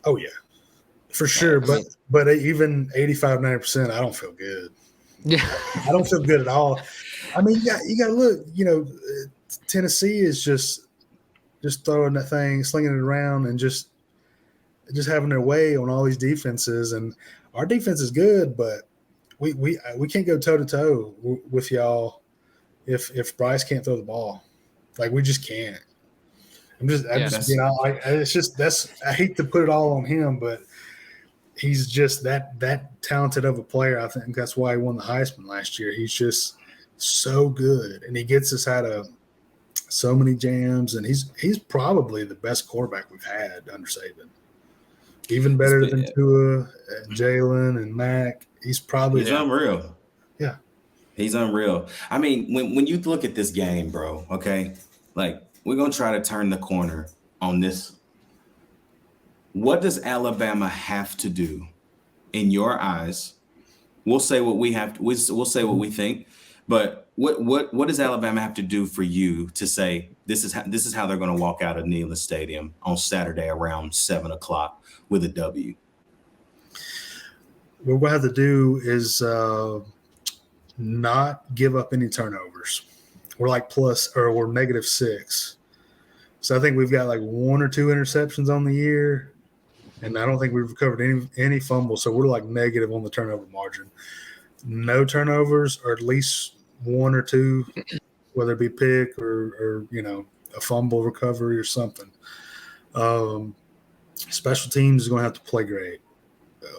Oh yeah, for sure. But even 85-90%, I don't feel good. Yeah, I don't feel good at all. I mean, you got to look. Tennessee is just throwing that thing, slinging it around, and just having their way on all these defenses. And our defense is good, but we can't go toe to toe with y'all if Bryce can't throw the ball. Like we just can't. It's just I hate to put it all on him, but he's just that talented of a player. I think that's why he won the Heisman last year. He's just so good, and he gets us out of so many jams, and he's probably the best quarterback we've had under Saban. Even better than Tua and Jalen and Mac. He's unreal. Yeah. He's unreal. I mean, when you look at this game, bro, okay, like we're going to try to turn the corner on this. What does Alabama have to do in your eyes? We'll say what we have. We'll say what we think, but what does Alabama have to do for you to say this is how they're going to walk out of Neyland Stadium on Saturday around 7:00 with a W? What we have to do is not give up any turnovers. We're like we're -6. So I think we've got like 1 or 2 interceptions on the year, and I don't think we've recovered any fumbles. So we're like negative on the turnover margin. No turnovers, or at least 1 or 2, whether it be pick or a fumble recovery or something. Special teams is going to have to play great.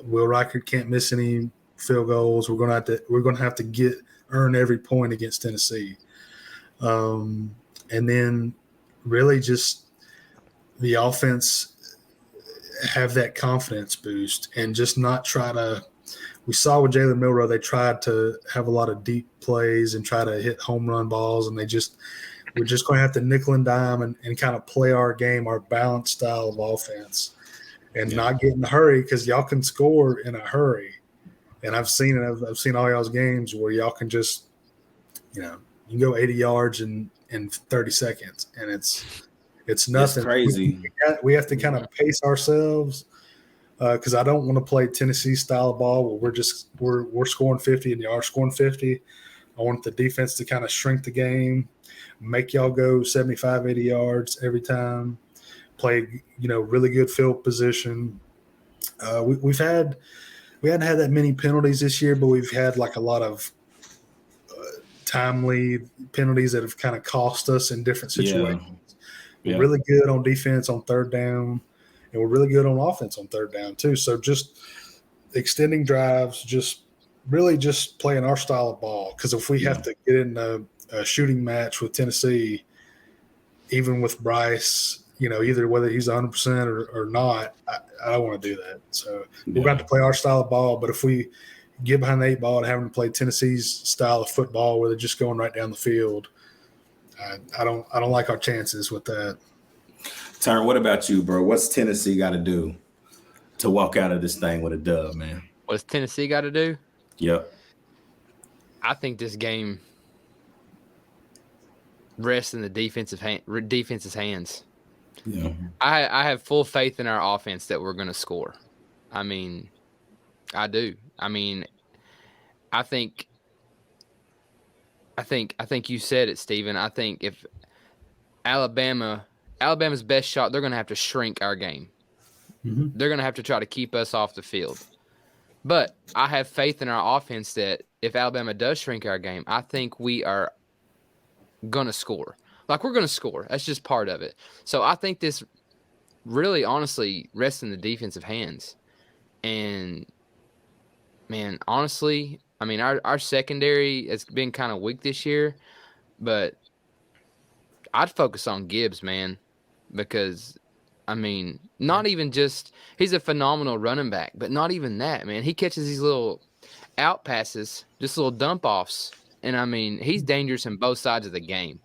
Will Reichert can't miss any field goals. We're going to have to earn every point against Tennessee, and then really just the offense have that confidence boost and just not try to. We saw with Jalen Milroe, they tried to have a lot of deep plays and try to hit home run balls, and we're just going to have to nickel and dime and kind of play our game, our balanced style of offense. And not get in a hurry because y'all can score in a hurry. And I've seen it. I've seen all y'all's games where y'all can just, you can go 80 yards in 30 seconds, and it's nothing. It's crazy. We have to kind of pace ourselves because I don't want to play Tennessee style of ball where we're scoring 50 and y'all are scoring 50. I want the defense to kind of shrink the game, make y'all go 75, 80 yards every time. Play, really good field position. We hadn't had that many penalties this year, but we've had like a lot of timely penalties that have kind of cost us in different situations. We're really good on defense on third down, and we're really good on offense on third down too. So just extending drives, just playing our style of ball. Because if we have to get in a shooting match with Tennessee, even with Bryce, either whether he's 100% or not, I don't want to do that. So we're going to play our style of ball. But if we get behind the 8 ball and having to play Tennessee's style of football where they're just going right down the field, I don't like our chances with that. Tyron, what about you, bro? What's Tennessee got to do to walk out of this thing with a dub, man? What's Tennessee got to do? Yep. I think this game rests in the defense's hands. Yeah. I have full faith in our offense that we're going to score. I mean, I do. I mean, I think I think you said it, Steven. I think if Alabama's best shot, they're going to have to shrink our game. Mm-hmm. They're going to have to try to keep us off the field. But I have faith in our offense that if Alabama does shrink our game, I think we are going to score. Like, we're going to score. That's just part of it. So I think this really, honestly, rests in the defensive hands. And, man, honestly, I mean, our secondary has been kind of weak this year, but I'd focus on Gibbs, man, because, I mean, not even just – he's a phenomenal running back, but not even that, man. He catches these little out passes, just little dump-offs, and, I mean, he's dangerous in both sides of the game.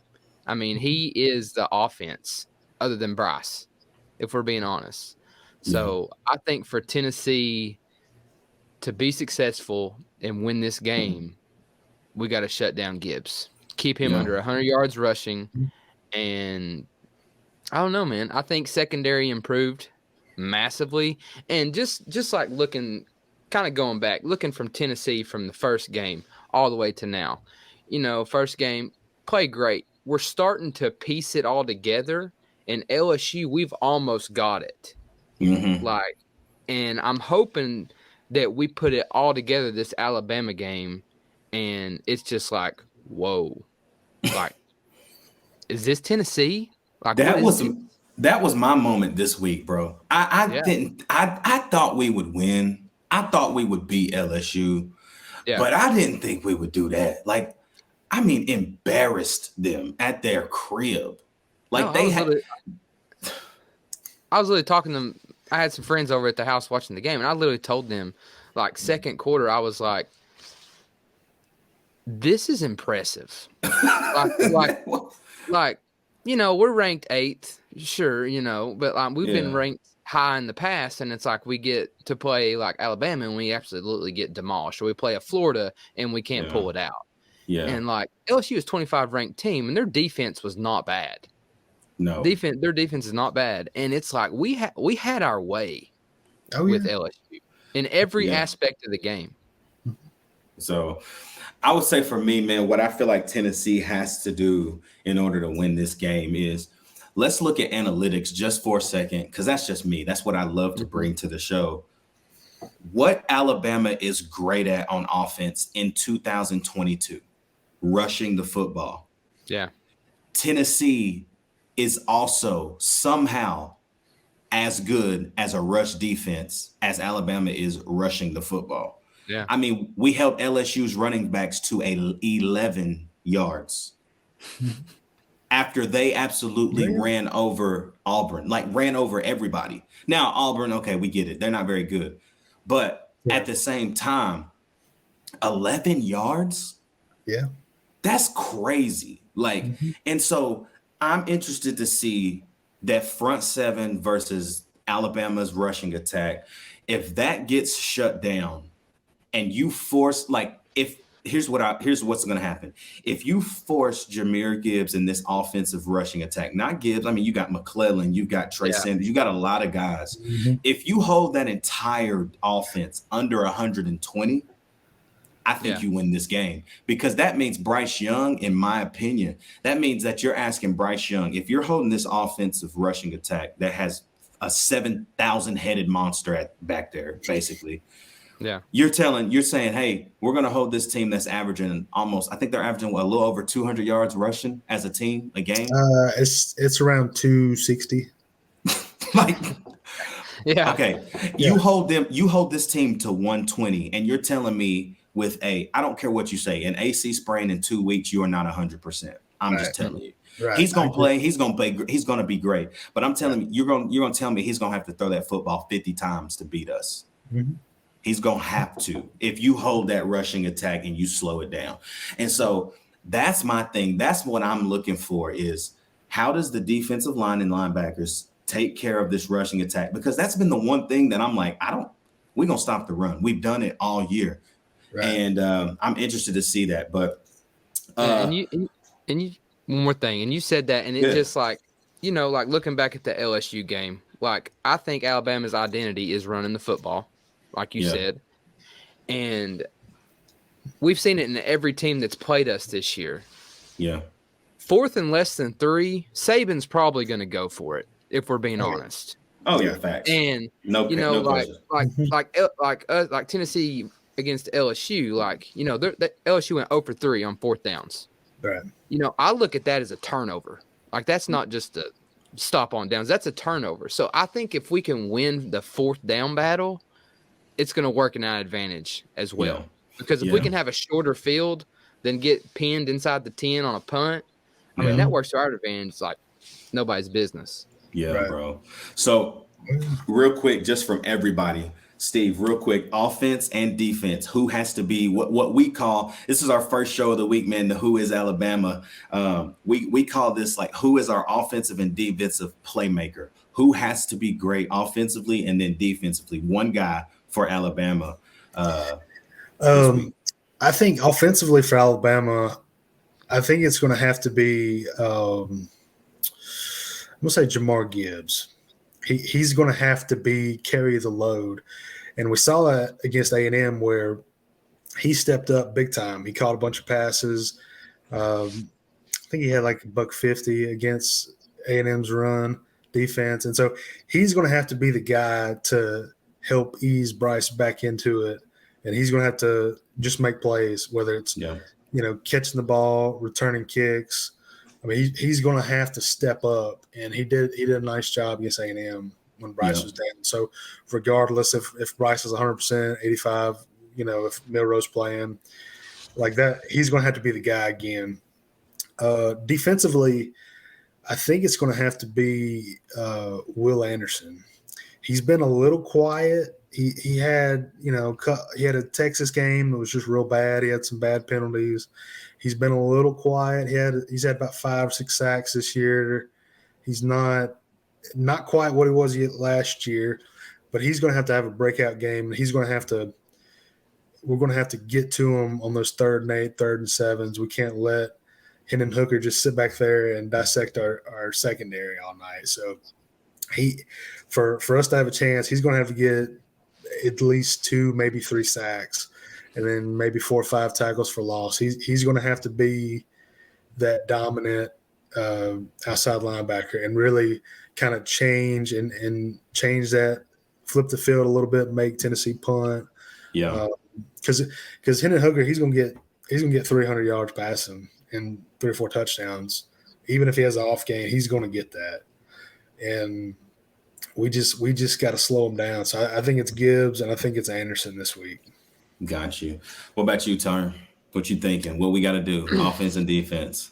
I mean, he is the offense other than Bryce, if we're being honest. So I think for Tennessee to be successful and win this game, we got to shut down Gibbs. Keep him under 100 yards rushing. And I don't know, man. I think secondary improved massively. And just like looking, kind of going back, looking from Tennessee from the first game all the way to now. You know, first game, played great. We're starting to piece it all together. And LSU, we've almost got it. Mm-hmm. Like, and I'm hoping that we put it all together this Alabama game, and it's just like, whoa. Like, is this Tennessee? Like, that was my moment this week, bro. I thought we would win. I thought we would beat LSU, but I didn't think we would do that. Like, I mean, embarrassed them at their crib. Like, I was literally talking to them. I had some friends over at the house watching the game, and I literally told them, like, second quarter, I was like, this is impressive. like, you know, we're ranked 8th, sure, you know, but like, we've been ranked high in the past, and it's like we get to play like Alabama, and we absolutely get demolished. Or we play a Florida, and we can't pull it out. Yeah. And like LSU is 25 ranked team, and their defense was not bad. No. Their defense is not bad. And it's like we had our way with LSU in every aspect of the game. So I would say for me, man, what I feel like Tennessee has to do in order to win this game is let's look at analytics just for a second, because that's just me. That's what I love to bring to the show. What Alabama is great at on offense in 2022, rushing the football. Yeah. Tennessee is also somehow as good as a rush defense as Alabama is rushing the football. Yeah. I mean, we held LSU's running backs to 11 yards after they absolutely ran over Auburn, like ran over everybody. Now, Auburn, okay, we get it. They're not very good. But at the same time, 11 yards? Yeah. That's crazy. Like, and so I'm interested to see that front seven versus Alabama's rushing attack. If that gets shut down and you force, like, here's what's going to happen. If you force Jahmyr Gibbs in this offensive rushing attack, not Gibbs, I mean, you got McClellan, you got Trey Sanders, you got a lot of guys. If you hold that entire offense under 120, I think you win this game, because that means Bryce Young, in my opinion, that means that you're asking Bryce Young, if you're holding this offensive rushing attack that has a 7,000 headed monster back there, basically. Yeah. You're saying, hey, we're going to hold this team that's averaging I think they're averaging a little over 200 yards rushing as a team, a game. It's around 260. Like, yeah. Okay. You hold this team to 120, and you're telling me with I don't care what you say, an AC sprain in 2 weeks, you are not 100%. I'm just telling you. Right. He's going to play. He's going to play. He's going to be great. But I'm telling you, you're going to tell me he's going to have to throw that football 50 times to beat us. Mm-hmm. He's going to have to, if you hold that rushing attack and you slow it down. And so that's my thing. That's what I'm looking for, is how does the defensive line and linebackers take care of this rushing attack? Because that's been the one thing that I'm like, we're going to stop the run. We've done it all year. Right. And I'm interested to see that. But and you one more thing, and you said that, and it just like, you know, like looking back at the LSU game, like I think Alabama's identity is running the football, like you said. And we've seen it in every team that's played us this year. Yeah. 4th and less than 3, Saban's probably going to go for it, if we're being honest. Oh, yeah, facts. And no question. like Tennessee against LSU, like, you know, LSU went 0 for 3 on 4th downs. Right. You know, I look at that as a turnover. Like, that's not just a stop on downs. That's a turnover. So I think if we can win the 4th down battle, it's going to work in our advantage as well. Yeah. Because if we can have a shorter field than get pinned inside the 10 on a punt, I mean, that works to our advantage. It's like nobody's business. Yeah, Right. bro. So real quick, just from everybody, Steve, real quick, offense and defense, who has to be what we call, this is our first show of the week, man, the Who is Alabama. We call this like, who is our offensive and defensive playmaker? Who has to be great offensively and then defensively? One guy for Alabama. I think offensively for Alabama, I think it's going to have to be, I'm going to say Jamar Gibbs. He's going to have to carry the load. And we saw that against A&M where he stepped up big time. He caught a bunch of passes. I think he had like $150 against A&M's run defense. And so he's going to have to be the guy to help ease Bryce back into it. And he's going to have to just make plays, whether it's catching the ball, returning kicks. I mean, he's going to have to step up, and he did a nice job against A&M when Bryce was down. So regardless if Bryce is 100%, 85, if Milroe's playing like that, he's going to have to be the guy again. Defensively, I think it's going to have to be Will Anderson. He's been a little quiet. He had a Texas game that was just real bad. He had some bad penalties. He's been a little quiet. He's had about 5 or 6 sacks this year. He's not quite what he was last year, but he's going to have a breakout game. We're going to have to get to him on those 3rd and 8, 3rd and 7s. We can't let Hendon Hooker just sit back there and dissect our secondary all night. So for us to have a chance, he's going to have to get at least 2, maybe 3 sacks, and then maybe 4 or 5 tackles for loss. He's going to have to be that dominant outside linebacker and really kind of change that, flip the field a little bit, make Tennessee punt. Yeah, because Hendon Hooker, he's going to get 300 yards passing and 3 or 4 touchdowns. Even if he has an off game, he's going to get that. And we just got to slow him down. So I think it's Gibbs and I think it's Anderson this week. Got you. What about you, Turn? What you thinking? What we got to do? Offense and defense.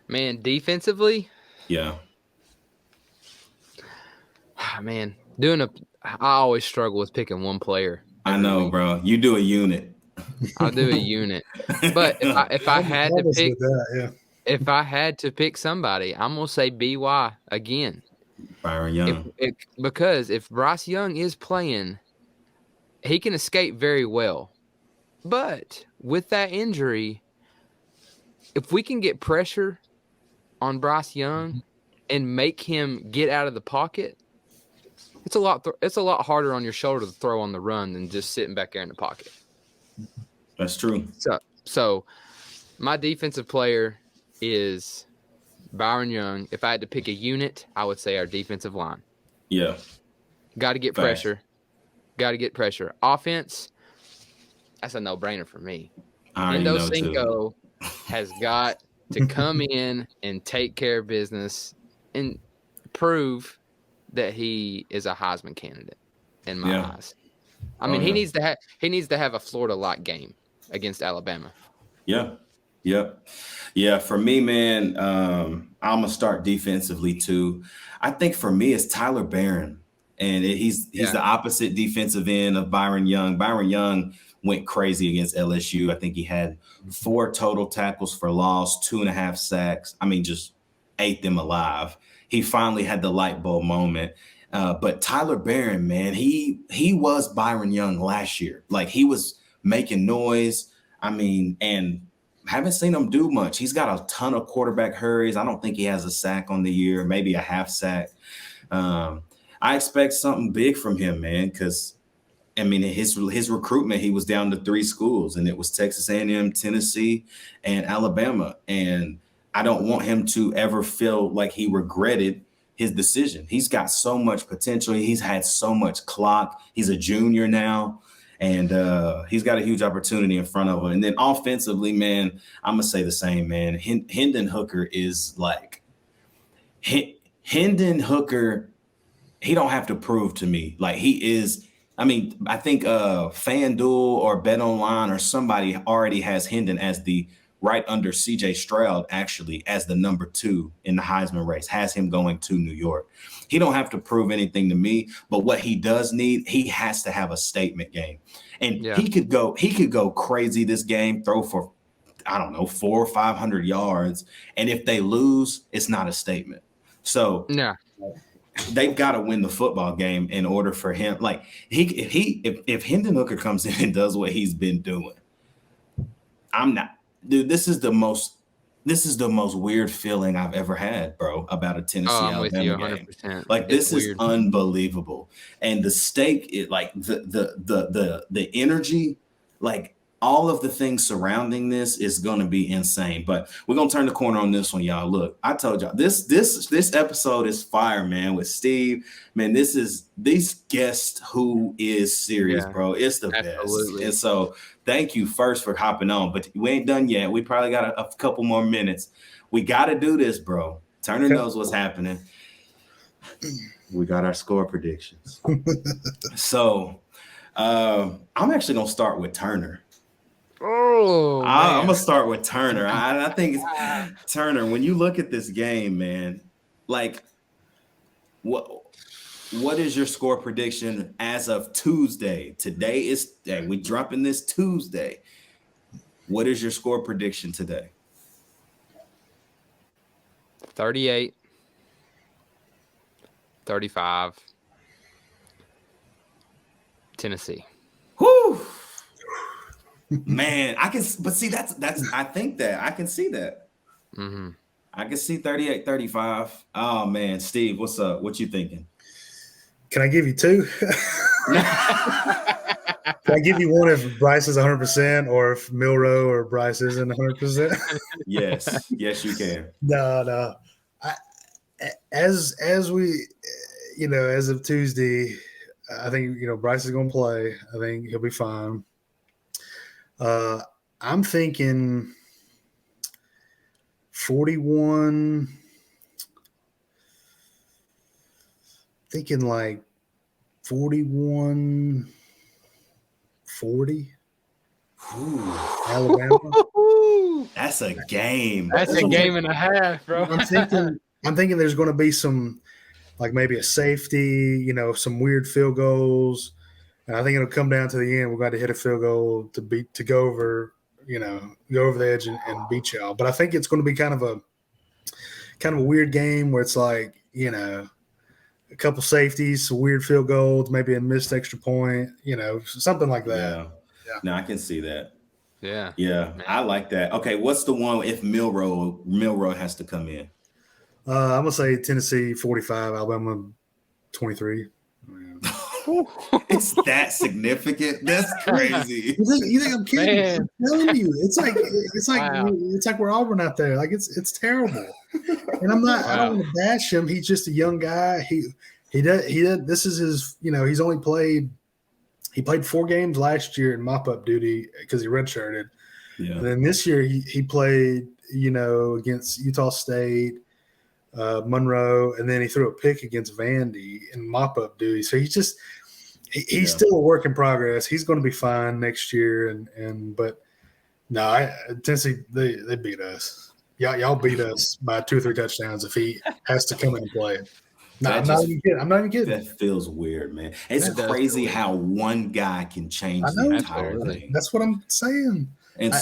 Man, defensively? Yeah. Man, I always struggle with picking one player. I know, bro. You do a unit. I'll do a unit. But if I had to pick somebody, I'm gonna say BY again. Byron Young. Because if Bryce Young is playing, he can escape very well. But with that injury, if we can get pressure on Bryce Young and make him get out of the pocket, it's a lot harder on your shoulder to throw on the run than just sitting back there in the pocket. That's true. So my defensive player is Byron Young. If I had to pick a unit, I would say our defensive line. Yeah. Got to get pressure. Offense, that's a no-brainer for me. Endo Cinco has got to come in and take care of business and prove that he is a Heisman candidate in my eyes. I mean, he needs to have a Florida-like game against Alabama. Yeah. For me, man, I'm gonna start defensively too. I think for me, it's Tyler Barron, and he's the opposite defensive end of Byron Young. Byron Young went crazy against LSU. I think he had 4 total tackles for loss, 2.5 sacks. I mean, just ate them alive. He finally had the light bulb moment. But Tyler Barron, man, he was Byron Young last year. Like, he was making noise. I mean, and haven't seen him do much. He's got a ton of quarterback hurries. I don't think he has a sack on the year, maybe a half sack. I expect something big from him, man, because I mean, his recruitment, he was down to 3 schools, and it was Texas A&M, Tennessee, and Alabama. And I don't want him to ever feel like he regretted his decision. He's got so much potential. He's had so much clock. He's a junior now, and he's got a huge opportunity in front of him. And then offensively, man, I'm gonna say the same, man. Hendon Hooker is like Hendon Hooker. He don't have to prove to me like he is. I mean, I think FanDuel or BetOnline or somebody already has Hendon as the right under CJ Stroud, actually, as the number 2 in the Heisman race, has him going to New York. He don't have to prove anything to me, but what he does need, he has to have a statement game. And he could go crazy this game, throw for, I don't know, 400 or 500 yards. And if they lose, it's not a statement. So they've got to win the football game in order for him. Like if Hendon Hooker comes in and does what he's been doing, dude, this is the most weird feeling I've ever had, bro, about a Tennessee Alabama game. Like this is unbelievable. And the stake, like the energy, like all of the things surrounding this is going to be insane. But we're going to turn the corner on this one, y'all. Look, I told y'all this episode is fire, man, with Steve. Man, these guests who is serious, bro. It's the best. And so thank you first for hopping on, but we ain't done yet. We probably got a couple more minutes. We got to do this, bro. Turner knows what's happening. We got our score predictions. So I'm actually going to start with Turner. I'm gonna start with Turner. I think it's Turner. When you look at this game, man, like what is your score prediction as of Tuesday? We dropping this Tuesday. What is your score prediction today? 38, 35, Tennessee. Whew. Man, I can, but see, that's, I think that I can see that. Mm-hmm. I can see 38, 35. Oh man, Steve, what's up? What you thinking? Can I give you 2? Can I give you one if Bryce is 100% or if Milroe or Bryce isn't 100%? Yes, you can. No. As we, as of Tuesday, I think, Bryce is going to play. I think he'll be fine. I'm thinking 41, thinking like 41, 40. Alabama. That's a game. That's a game and a half, bro. I'm thinking there's going to be some, like maybe a safety, some weird field goals. And I think it'll come down to the end. We're going to hit a field goal to go over the edge and beat y'all. But I think it's going to be kind of a weird game where it's like, a couple safeties, some weird field goals, maybe a missed extra point, something like that. Yeah. No, I can see that. Yeah. Man. I like that. Okay, what's the one if Milroe has to come in? I'm going to say Tennessee 45, Alabama 23. It's that significant. That's crazy. You think I'm kidding? Man. I'm telling you, it's like Wow. it's like we're Auburn out there. Like it's terrible. And I'm not. I don't want to bash him. He's just a young guy. He does. This is his. He's only played. He played 4 games last year in mop-up duty because he redshirted. Yeah. And then this year he played. Against Utah State. Monroe, and then he threw a pick against Vandy in mop-up duty. So he's still a work in progress. He's going to be fine next year. But no, Tennessee they beat us. Y'all beat us by 2 or 3 touchdowns if he has to come in and play. No, I'm not even kidding. That feels weird, man. It's crazy how one guy can change the entire thing. That's what I'm saying. And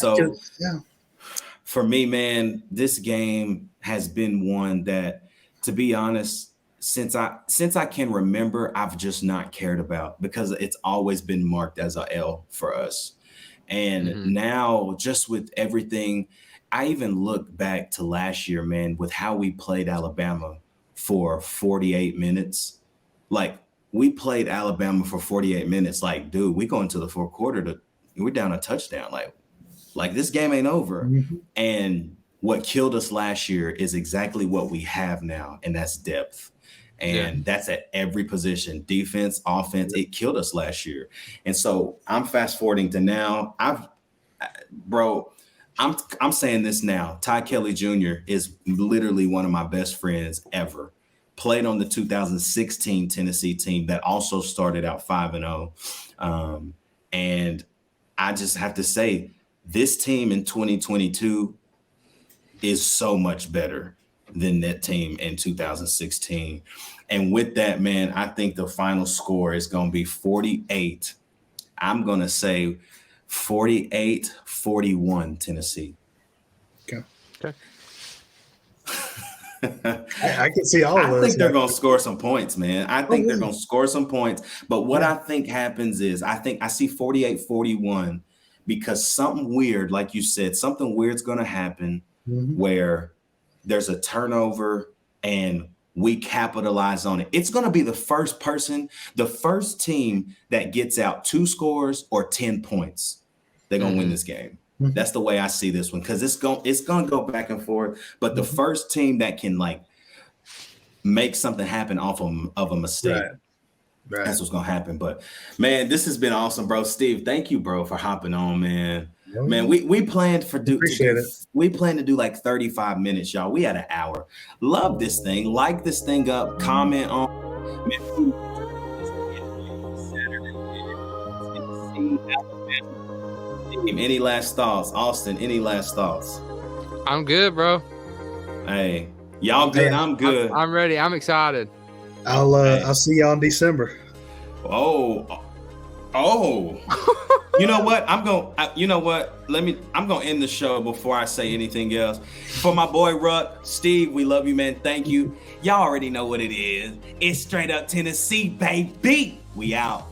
for me, man, this game has been one that, to be honest, since I can remember, I've just not cared about because it's always been marked as a L for us. And now, just with everything, I even look back to last year, man, with how we played Alabama for 48 minutes. Like, we played Alabama for 48 minutes. Like, dude, we go into the fourth quarter we're down a touchdown. Like this game ain't over. Mhm. And what killed us last year is exactly what we have now, and that's depth. And that's at every position, defense, offense. It killed us last year. And so I'm fast forwarding to now. I'm saying this now. Ty Kelly Jr. is literally one of my best friends ever. Played on the 2016 Tennessee team that also started out 5-0. And I just have to say, this team in 2022 is so much better than that team in 2016. And with that, man, I think the final score is going to be 48. I'm going to say 48-41 Tennessee. Okay. I can see all of those. I think they're going to score some points, man. I think they're going to score some points. But what I think happens is I see 48-41 because something weird, like you said, something weird's going to happen where there's a turnover and we capitalize on it. It's going to be the first team that gets out 2 scores or 10 points. They're going to win this game. That's the way I see this one, because it's going to go back and forth. But the first team that can like make something happen off of a mistake, right. That's what's going to happen. But man, this has been awesome, bro. Steve, thank you, bro, for hopping on, man. Man, we planned we planned to do like 35 minutes, y'all. We had an hour. Love this thing. Like this thing up. Comment on. Man, any last thoughts? Austin, any last thoughts? I'm good, bro. Hey, y'all good? I'm good. I'm ready. I'm excited. I'll see y'all in December. Oh. You know what? I'm gonna end the show before I say anything else. For my boy Ruck, Steve, we love you, man. Thank you. Y'all already know what it is. It's straight up Tennessee, baby. We out.